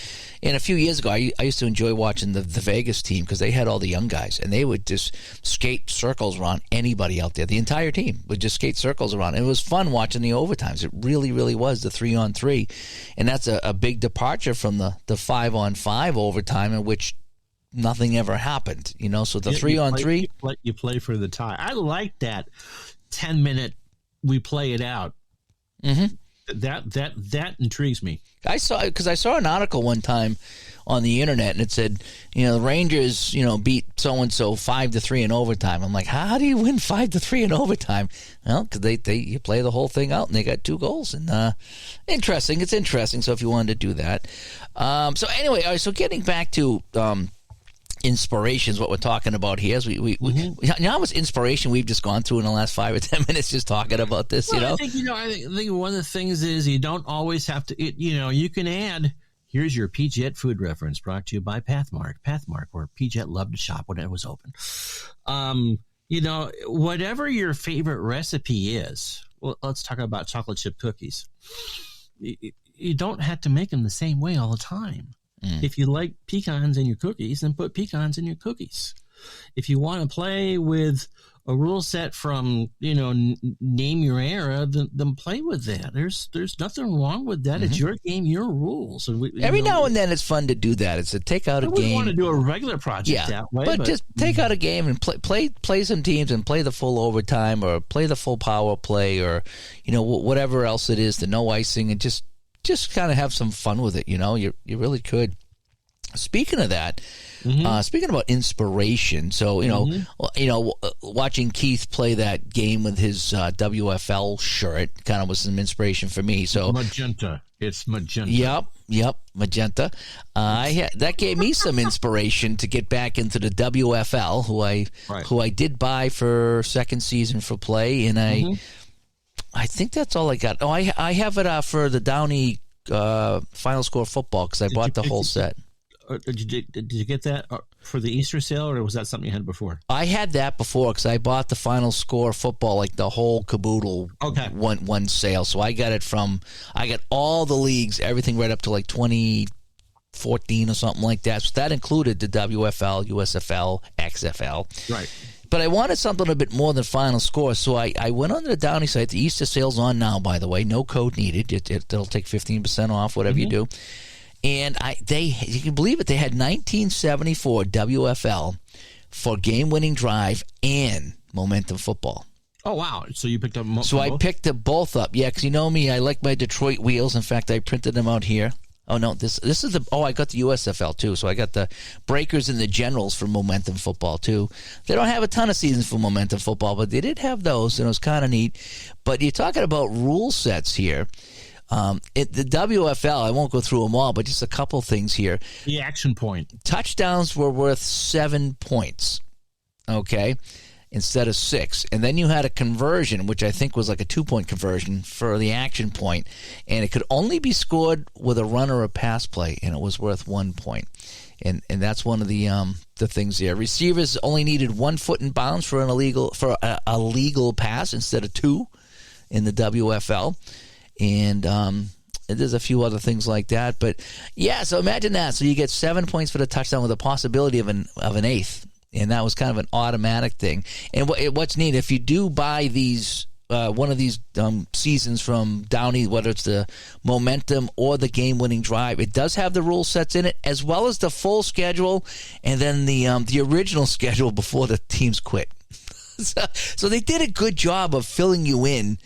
And a few years ago, I used to enjoy watching the Vegas team because they had all the young guys, and they would just skate circles around anybody out there. The entire team would just skate circles around. And it was fun watching the overtimes. It really, really was, the 3-on-3. And that's a big departure from the 5-on-5 overtime in which nothing ever happened. So the 3-on-3. You play for the tie. I like that 10-minute we play it out. Mm-hmm. That intrigues me. I saw an article one time on the internet, and it said, the Rangers, beat so and so 5-3 in overtime. I'm like, how do you win 5-3 in overtime? Well, because you play the whole thing out, and they got 2 goals, and interesting. It's interesting. So if you wanted to do that, so anyway, all right, so getting back to inspirations, what we're talking about here is we how much inspiration we've just gone through in the last 5 or 10 minutes just talking about this. I think one of the things is you don't always have to. You can add. Here's your P-Jet food reference brought to you by Pathmark, where P-Jet loved to shop when it was open. Whatever your favorite recipe is. Well, let's talk about chocolate chip cookies. You don't have to make them the same way all the time. If you like pecans in your cookies, then put pecans in your cookies. If you want to play with a rule set from, name your era, then play with that. There's nothing wrong with that. It's your game, your rules. And every now and then it's fun to do that. It's to take out a game. I want to do a regular project that way. But just take out a game and play some teams and play the full overtime or play the full power play or, whatever else it is, the no icing, and just kind of have some fun with it. You really could. Speaking of that, speaking about inspiration, so watching Keith play that game with his WFL shirt kind of was some inspiration for me. So magenta, it's magenta. Yep, magenta. That gave me some inspiration to get back into the WFL, who I did buy for second season for play, and I think that's all I got. Oh, I have it for the Downey Final Score football because I bought the whole set. Did you get that for the Easter sale, or was that something you had before? I had that before because I bought the Final Score football, like the whole caboodle, one sale. So I got all the leagues, everything right up to like 2014 or something like that. So that included the WFL, USFL, XFL. Right. But I wanted something a bit more than Final Score, so I went onto the Downey site. The Easter sale's on now, by the way. No code needed. It'll take 15% off, whatever you do. And you can believe it, they had 1974 WFL for game-winning drive and momentum football. Oh, wow. So you picked up both? So I picked them both up, yeah, because you know me, I like my Detroit wheels. In fact, I printed them out here. Oh, no, this is I got the USFL, too. So I got the Breakers and the Generals for momentum football, too. They don't have a ton of seasons for momentum football, but they did have those, and it was kind of neat. But you're talking about rule sets here. The WFL, I won't go through them all, but just a couple things here. The action point. Touchdowns were worth 7 points, okay? instead of 6. And then you had a conversion, which I think was like a 2-point conversion for the action point, and it could only be scored with a run or a pass play, and it was worth 1 point. And that's one of the things there. Receivers only needed 1 foot in bounds for a legal pass instead of 2 in the WFL. And there's a few other things like that. But, yeah, so imagine that. So you get 7 points for the touchdown with a possibility of an 8th. And that was kind of an automatic thing. And what's neat, if you do buy these one of these seasons from Downey, whether it's the momentum or the game-winning drive, it does have the rule sets in it, as well as the full schedule and then the original schedule before the teams quit. So they did a good job of filling you in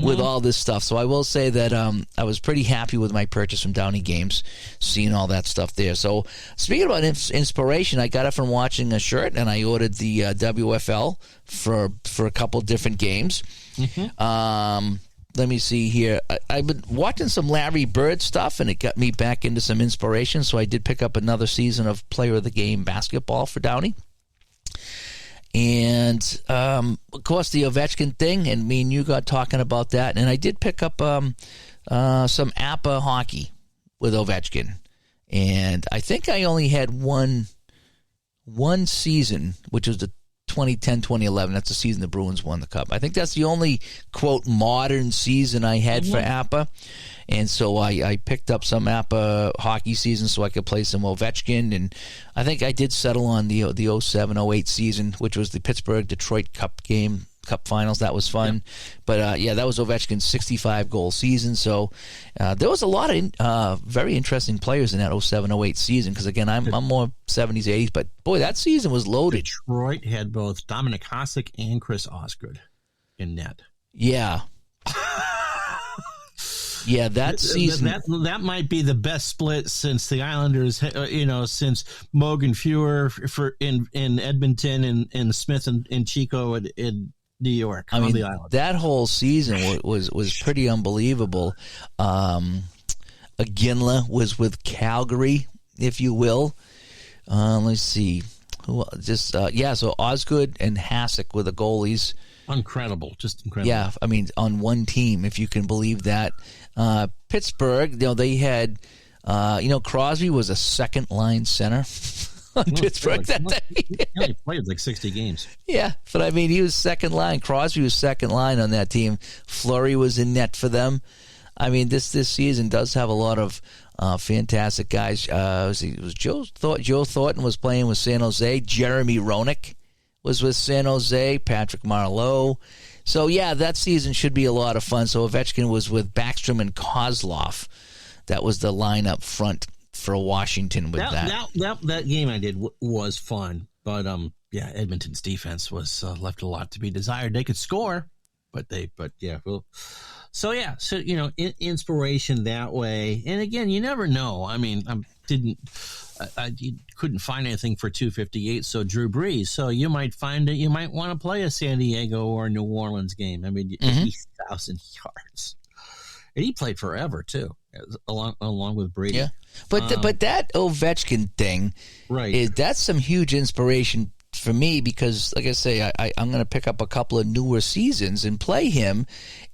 with all this stuff. So I will say that I was pretty happy with my purchase from Downey Games, seeing all that stuff there. So speaking about inspiration, I got it from watching a shirt, and I ordered the WFL for a couple different games. Let me see here. I've been watching some Larry Bird stuff, and it got me back into some inspiration. So I did pick up another season of Player of the Game basketball for Downey. And, of course, the Ovechkin thing, and me and you got talking about that. And I did pick up some APA hockey with Ovechkin. And I think I only had one season, which was the 2010-2011. That's the season the Bruins won the Cup. I think that's the only, quote, modern season I had for APA. And so I picked up some APA hockey season so I could play some Ovechkin. And I think I did settle on the 07-08 season, which was the Pittsburgh-Detroit Cup finals. That was fun. But, that was Ovechkin's 65-goal season. So there was a lot of very interesting players in that 07-08 season because, again, I'm more 70s, 80s. But, boy, that season was loaded. Detroit had both Dominic Hasek and Chris Osgood in net. Yeah. Yeah, that season. That might be the best split since the Islanders, since Morgan Fuhr in Edmonton and Smith and Chico in New York. I mean, the island. That whole season was pretty unbelievable. Iginla was with Calgary, if you will. Let's see. So Osgood and Hasek were the goalies. Incredible, just incredible. Yeah, I mean, on one team, if you can believe that. Pittsburgh, they had, Crosby was a second-line center on Pittsburgh that day. He only played like 60 games. Yeah, but I mean, he was second line. Crosby was second line on that team. Fleury was in net for them. I mean, this season does have a lot of fantastic guys. Joe Thornton was playing with San Jose. Jeremy Roenick was with San Jose. Patrick Marleau. So, yeah, that season should be a lot of fun. So Ovechkin was with Backstrom and Kozlov. That was the line up front for Washington with that game I did was fun. But, Edmonton's defense was left a lot to be desired. They could score, inspiration that way. And, again, you never know. I mean, I couldn't find anything for 258. So Drew Brees. So you might find it. You might want to play a San Diego or New Orleans game. I mean, 80,000 yards, and he played forever too, along with Brady. Yeah, but that Ovechkin thing, right? That's some huge inspiration for me because, like I say, I'm going to pick up a couple of newer seasons and play him,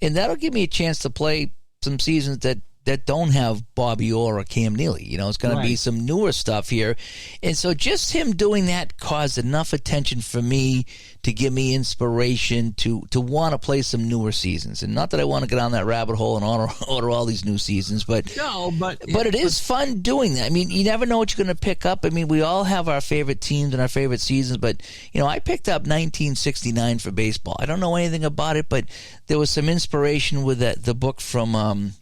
and that'll give me a chance to play some seasons that don't have Bobby Orr or Cam Neely. It's going to be some newer stuff here. And so just him doing that caused enough attention for me to give me inspiration to want to play some newer seasons. And not that I want to get on that rabbit hole and order all these new seasons, but it is fun doing that. I mean, you never know what you're going to pick up. I mean, we all have our favorite teams and our favorite seasons, but, I picked up 1969 for baseball. I don't know anything about it, but there was some inspiration with the book from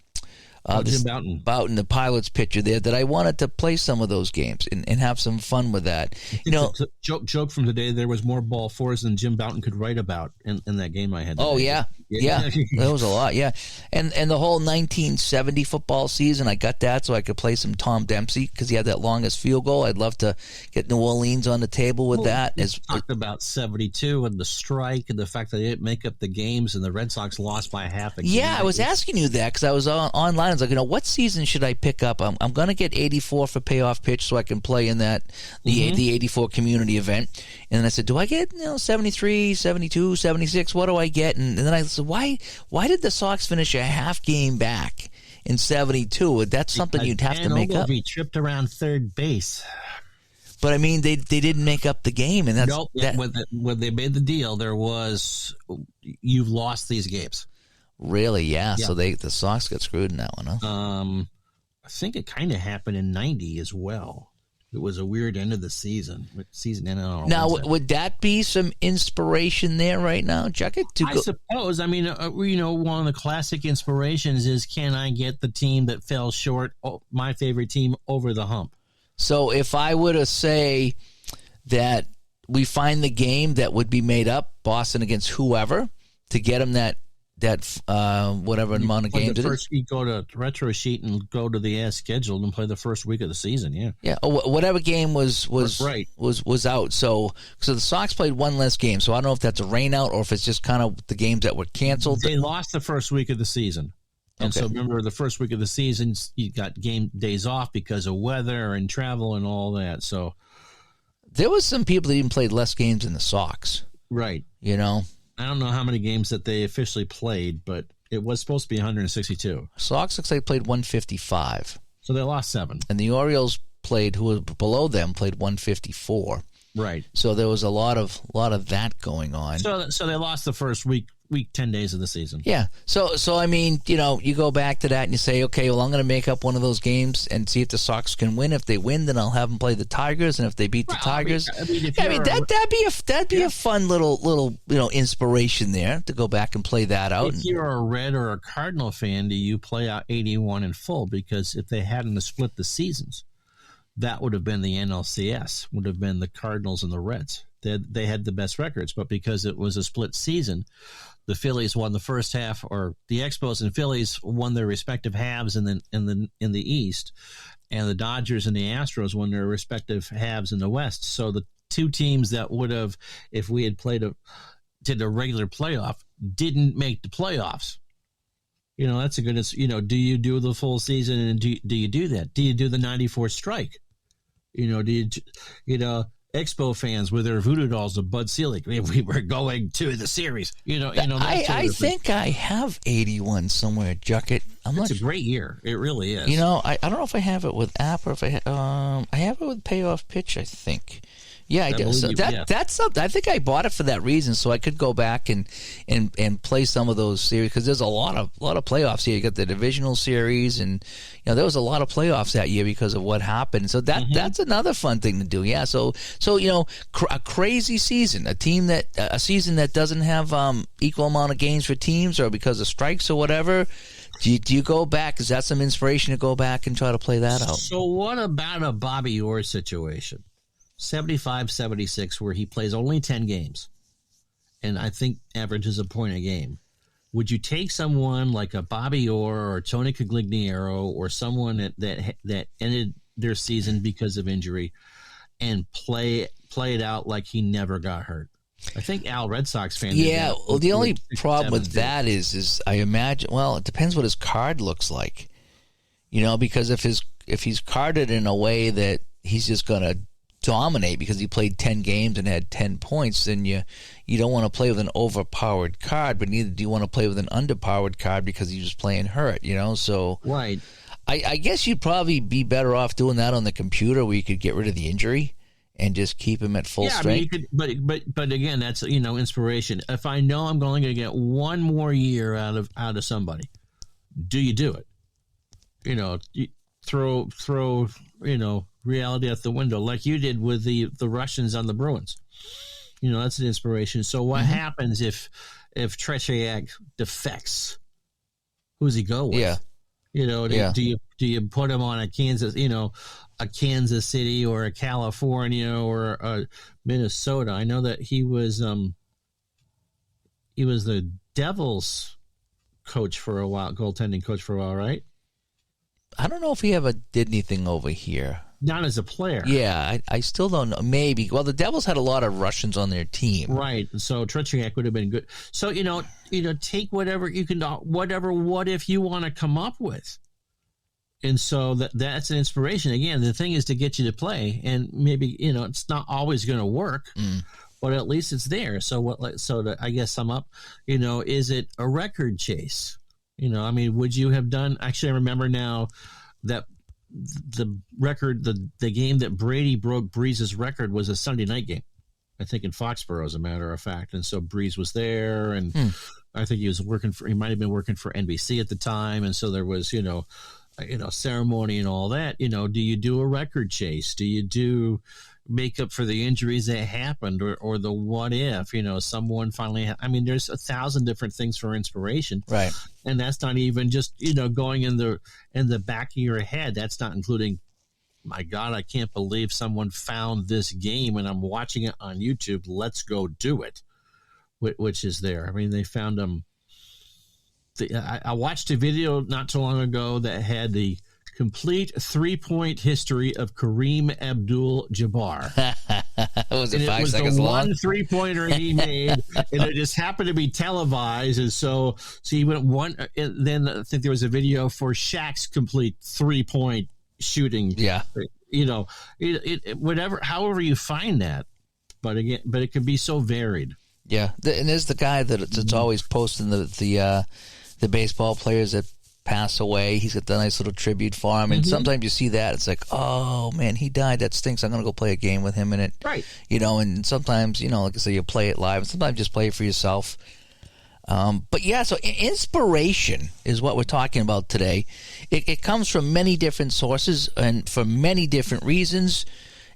Jim Bouton, the Pilots pitcher there, that I wanted to play some of those games and have some fun with that. Joke from today, there was more ball fours than Jim Bouton could write about in that game I had today. Oh, yeah. There was a lot, yeah. And the whole 1970 football season, I got that so I could play some Tom Dempsey because he had that longest field goal. I'd love to get New Orleans on the table with that. Talked about 72 and the strike and the fact that they didn't make up the games and the Red Sox lost by half a game. Yeah, I was asking you that because I was online mind. It's like, what season should I pick up? I'm going to get 84 for payoff pitch so I can play in the 84 community event. And then I said, do I get 73, 72, 76? What do I get? And then I said, why did the Sox finish a half game back in 72? That's something you'd have to make up. He tripped around third base. But I mean, they didn't make up the game, and that's when they made the deal, there was you've lost these games. Really, yeah. So the Sox got screwed in that one, huh? I think it kind of happened in '90 as well. It was a weird end of the season. Season ended on now, would that be some inspiration there right now, Jucket? I suppose. I mean, one of the classic inspirations is, can I get the team that fell short, my favorite team, over the hump? So if I were to say that we find the game that would be made up, Boston against whoever, to get them that whatever amount of games it is. You go to retro sheet and go to the schedule and play the first week of the season. Yeah, whatever game was right. was out. So the Sox played one less game. So I don't know if that's a rain out or if it's just kind of the games that were canceled. They lost the first week of the season. And so remember, the first week of the season, you got game days off because of weather and travel and all that. So there was some people that even played less games than the Sox. Right. I don't know how many games that they officially played, but it was supposed to be 162. Sox looks like played 155. So they lost 7. And the Orioles played, who was below them, played 154. Right. So there was a lot of that going on. So they lost the first week 10 days of the season. Yeah. So I mean, you go back to that and you say, okay, well, I'm going to make up one of those games and see if the Sox can win. If they win, then I'll have them play the Tigers, and if they beat the Tigers, that'd be a fun little inspiration there to go back and play that out. If you're a Red or a Cardinal fan, do you play out 81 in full? Because if they hadn't split the seasons, that would have been the NLCS, would have been the Cardinals and the Reds. They had the best records, but because it was a split season, the Phillies won the first half, or the Expos and Phillies won their respective halves in the East, and the Dodgers and the Astros won their respective halves in the West. So the two teams that would have, if we had did a regular playoff, didn't make the playoffs. That's a good. Do you do the full season, and do you do that? Do you do the 94 strike? Expo fans with their voodoo dolls of Bud Selig. We were going to the series. I think I have 81 somewhere, Jucket. It's a great year. It really is. I don't know if I have it with app or if I have it with payoff pitch, I think. Yeah, I do. So that's something. I think I bought it for that reason, so I could go back and play some of those series, because there's a lot of playoffs here. You got the divisional series, and there was a lot of playoffs that year because of what happened. So that's another fun thing to do. Yeah. So a crazy season, a season that doesn't have equal amount of games for teams, or because of strikes or whatever. Do you go back? Is that some inspiration to go back and try to play that out? So what about a Bobby Orr situation? 75-76, where he plays only 10 games and I think averages a point a game. Would you take someone like a Bobby Orr or Tony Coglignero, or someone that ended their season because of injury, and play it out like he never got hurt? I think Al, Red Sox fan. Yeah, well, the only problem with that is I imagine, well, it depends what his card looks like. Because if he's carded in a way that he's just going to dominate because he played 10 games and had 10 points, then you don't want to play with an overpowered card, but neither do you want to play with an underpowered card because he was playing hurt, so right. I guess you'd probably be better off doing that on the computer, where you could get rid of the injury and just keep him at full strength. I mean, but again, that's inspiration. If I know I'm only going to get one more year out of somebody, do you do it? You throw reality out the window, like you did with the Russians on the Bruins. That's an inspiration. So what happens if Tretiak defects? Who's he go with? Yeah. Do you put him on a Kansas City or a California or a Minnesota? I know that he was the Devils coach for a while, goaltending coach for a while, right? I don't know if he ever did anything over here. Not as a player. Yeah, I still don't know. Maybe. Well, the Devils had a lot of Russians on their team. Right. So Tretiak would have been good. So, take whatever you can, whatever what if you want to come up with. And so that's an inspiration. Again, the thing is to get you to play, and maybe it's not always going to work, but at least it's there. So what? So to, I guess sum up, is it a record chase? I mean, would you have done? Actually, I remember now that the record, the game that Brady broke Breeze's record was a Sunday night game, I think in Foxborough, as a matter of fact. And so Breeze was there, and I think he might have been working for NBC at the time, and so there was ceremony and all that. Do you do a record chase? Do you do make up for the injuries that happened, or the what if someone finally I mean, there's 1,000 different things for inspiration, Right? And that's not even just going in the back of your head. That's not including, my God, I can't believe someone found this game and I'm watching it on YouTube. Let's go do it, which is there. I mean, they found them. I watched a video not too long ago that had the complete 3-point history of Kareem Abdul-Jabbar. Was it And 5 it was seconds the long? one 3-pointer he made, and it just happened to be televised. And so he went one. And then I think there was a video for Shaq's complete 3-point shooting. Yeah. Whatever, however you find that, but it can be so varied. Yeah, and there's the guy that's always posting the baseball players that pass away. He's got the nice little tribute for him, and sometimes you see that, it's like, oh man, he died. That stinks. I'm gonna go play a game with him in it, Right? And sometimes like I say, you play it live, and sometimes just play it for yourself. But yeah, so inspiration is what we're talking about today. It comes from many different sources and for many different reasons.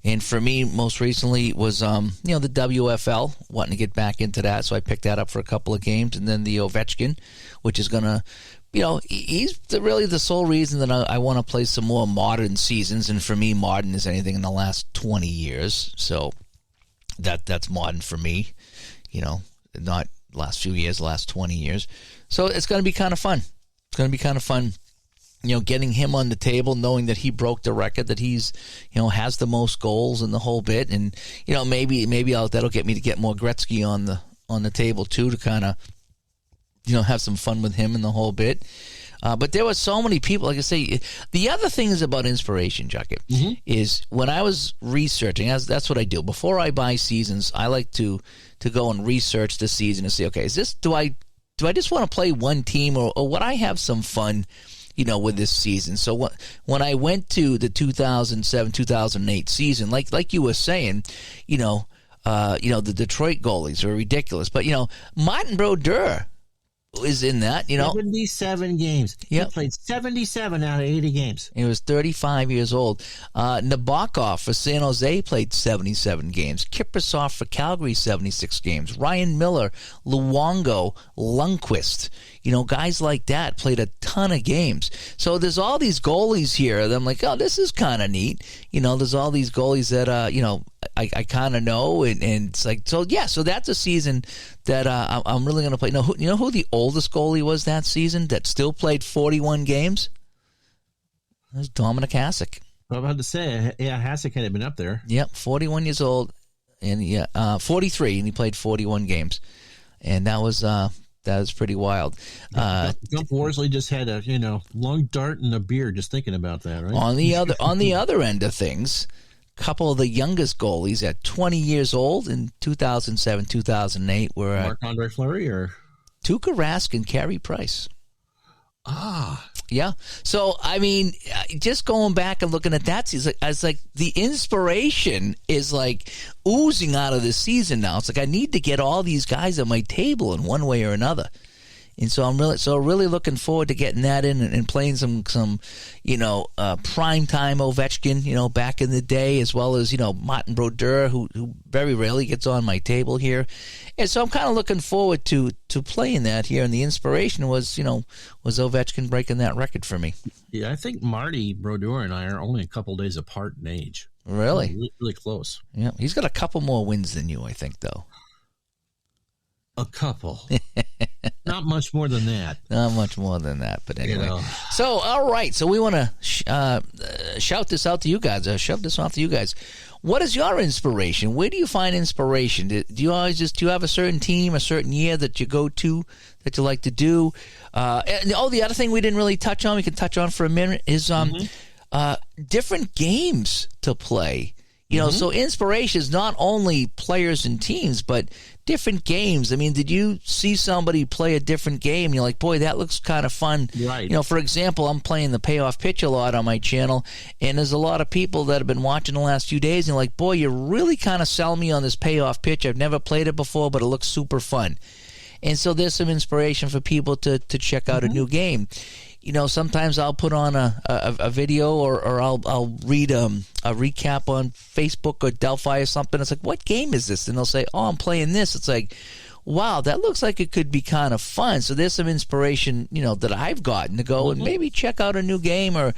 And for me, most recently was, the WFL, wanting to get back into that. So I picked that up for a couple of games. And then the Ovechkin, which is going to, he's really the sole reason that I want to play some more modern seasons. And for me, modern is anything in the last 20 years. So that's modern for me, not last few years, the last 20 years. So it's going to be kind of fun. It's going to be kind of fun. Getting him on the table, knowing that he broke the record, that he's, has the most goals in the whole bit, and maybe that'll get me to get more Gretzky on the table too, to kind of, have some fun with him in the whole bit. But there were so many people, like I say. The other thing is about inspiration, Jacket, is when I was researching, that's what I do before I buy seasons. I like to go and research the season and say, okay, do I just want to play one team, or would I have some fun? With this season. So when I went to the 2007-2008 season, like you were saying, the Detroit goalies are ridiculous. But Martin Brodeur is in that. 77 games. Yep. He played 77 out of 80 games. He was 35 years old. Nabokov for San Jose played 77 games. Kiprusoff for Calgary, 76 games. Ryan Miller, Luongo, Lundqvist. Guys like that played a ton of games. So there's all these goalies here that I'm like, oh, this is kind of neat. There's all these goalies that, I kind of know. And it's like, so yeah, so that's a season that I'm really going to play. Now, who the oldest goalie was that season that still played 41 games? It was Dominic Hasek. I was about to say, yeah, Hasek had been up there. Yep, 41 years old. And 43, and he played 41 games. And that was pretty wild. Gump Worsley just had a long dart and a beer just thinking about that, right? On the other end of things, a couple of the youngest goalies at 20 years old in 2007-2008 were Marc-Andre Fleury or Tuukka Rask and Carey Price. Yeah. So, I mean, just going back and looking at that season, it's like the inspiration is like oozing out of the season now. It's like I need to get all these guys at my table in one way or another. And so I'm really looking forward to getting that in and playing some prime time Ovechkin, back in the day, as well as, Martin Brodeur, who very rarely gets on my table here. And so I'm kind of looking forward to playing that here. And the inspiration was Ovechkin breaking that record for me. Yeah, I think Marty Brodeur and I are only a couple days apart in age. Really? Really close. Yeah. He's got a couple more wins than you, I think, though. A couple. Not much more than that. Not much more than that, but anyway. You know. So, all right. So we want to shout this out to you guys. Shove this off to you guys. What is your inspiration? Where do you find inspiration? Do you have a certain team, a certain year that you go to that you like to do? The other thing we didn't really touch on, we can touch on for a minute, is different games to play. You know, so inspiration is not only players and teams, but different games. I mean, did you see somebody play a different game? And you're like, boy, that looks kind of fun. Right. You know, for example, I'm playing the payoff pitch a lot on my channel, and there's a lot of people that have been watching the last few days, and you're like, boy, you really kind of sell me on this payoff pitch. I've never played it before, but it looks super fun. And so there's some inspiration for people to check out a new game. You know, sometimes I'll put on a video or I'll read a recap on Facebook or Delphi or something. It's like, what game is this? And they'll say, oh, I'm playing this. It's like, wow, that looks like it could be kind of fun. So there's some inspiration, you know, that I've gotten to go and maybe check out a new game or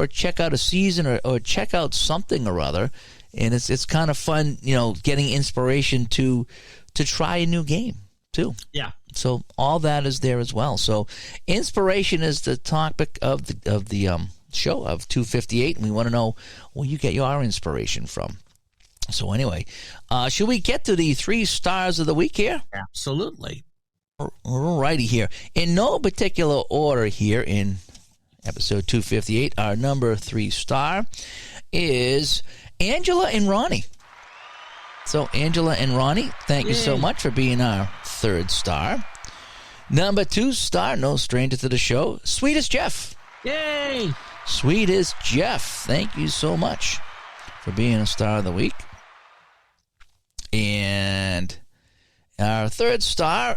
check out a season or check out something or other. And it's kind of fun, you know, getting inspiration to try a new game too. Yeah. So all that is there as well. So inspiration is the topic of the show of 258, and we want to know where you get your inspiration from. So anyway, should we get to the 3 stars of the week here? Absolutely. All righty here. In no particular order here in episode 258, our number 3 star is Angela and Ronnie. So Angela and Ronnie, thank you so much for being our 3rd star. Number 2 star, no stranger to the show, Sweet as Jeff. Yay! Sweet as Jeff, thank you so much for being a star of the week. And our 3rd star,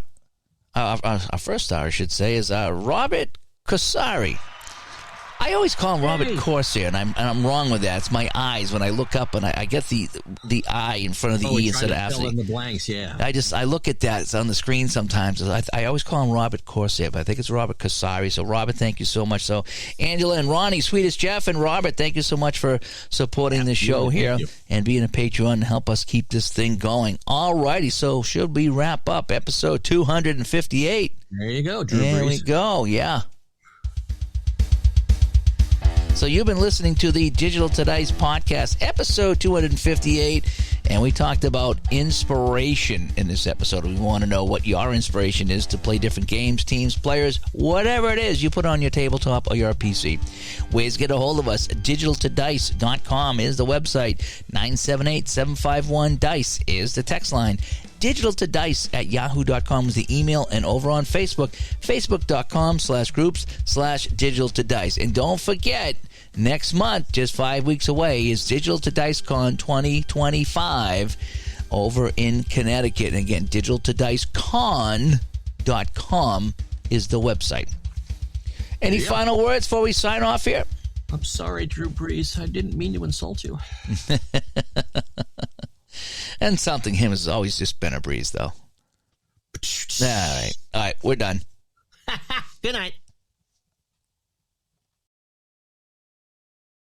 our 1st star, I should say, is Robert Casari. I always call him Robert Corsair, and I'm wrong with that. It's my eyes when I look up and I get the I in front of the E instead of fill absolutely. in the blanks, yeah. I look at that. It's on the screen sometimes. I always call him Robert Corsair, but I think it's Robert Casari. So Robert, thank you so much. So Angela and Ronnie, Sweet as Jeff, and Robert, thank you so much for supporting the show here and being a Patreon and help us keep this thing going. All righty. So should we wrap up episode 258? There you go, Drew There Brees. we go. Yeah. So you've been listening to the Digital to Dice podcast, episode 258, and we talked about inspiration in this episode. We want to know what your inspiration is to play different games, teams, players, whatever it is you put on your tabletop or your PC. Ways to get a hold of us, digitaltodice.com is the website, 978-751-DICE is the text line. digitaltodice@yahoo.com is the email, and over on Facebook, facebook.com/groups/digitaltodice. And don't forget, next month, just 5 weeks away, is Digital to Dice Con 2025 over in Connecticut. And again, digitaltodicecon.com is the website. Any final words before we sign off here? I'm sorry, Drew Brees. I didn't mean to insult you. And something him has always just been a breeze, though. All right, we're done. Good night.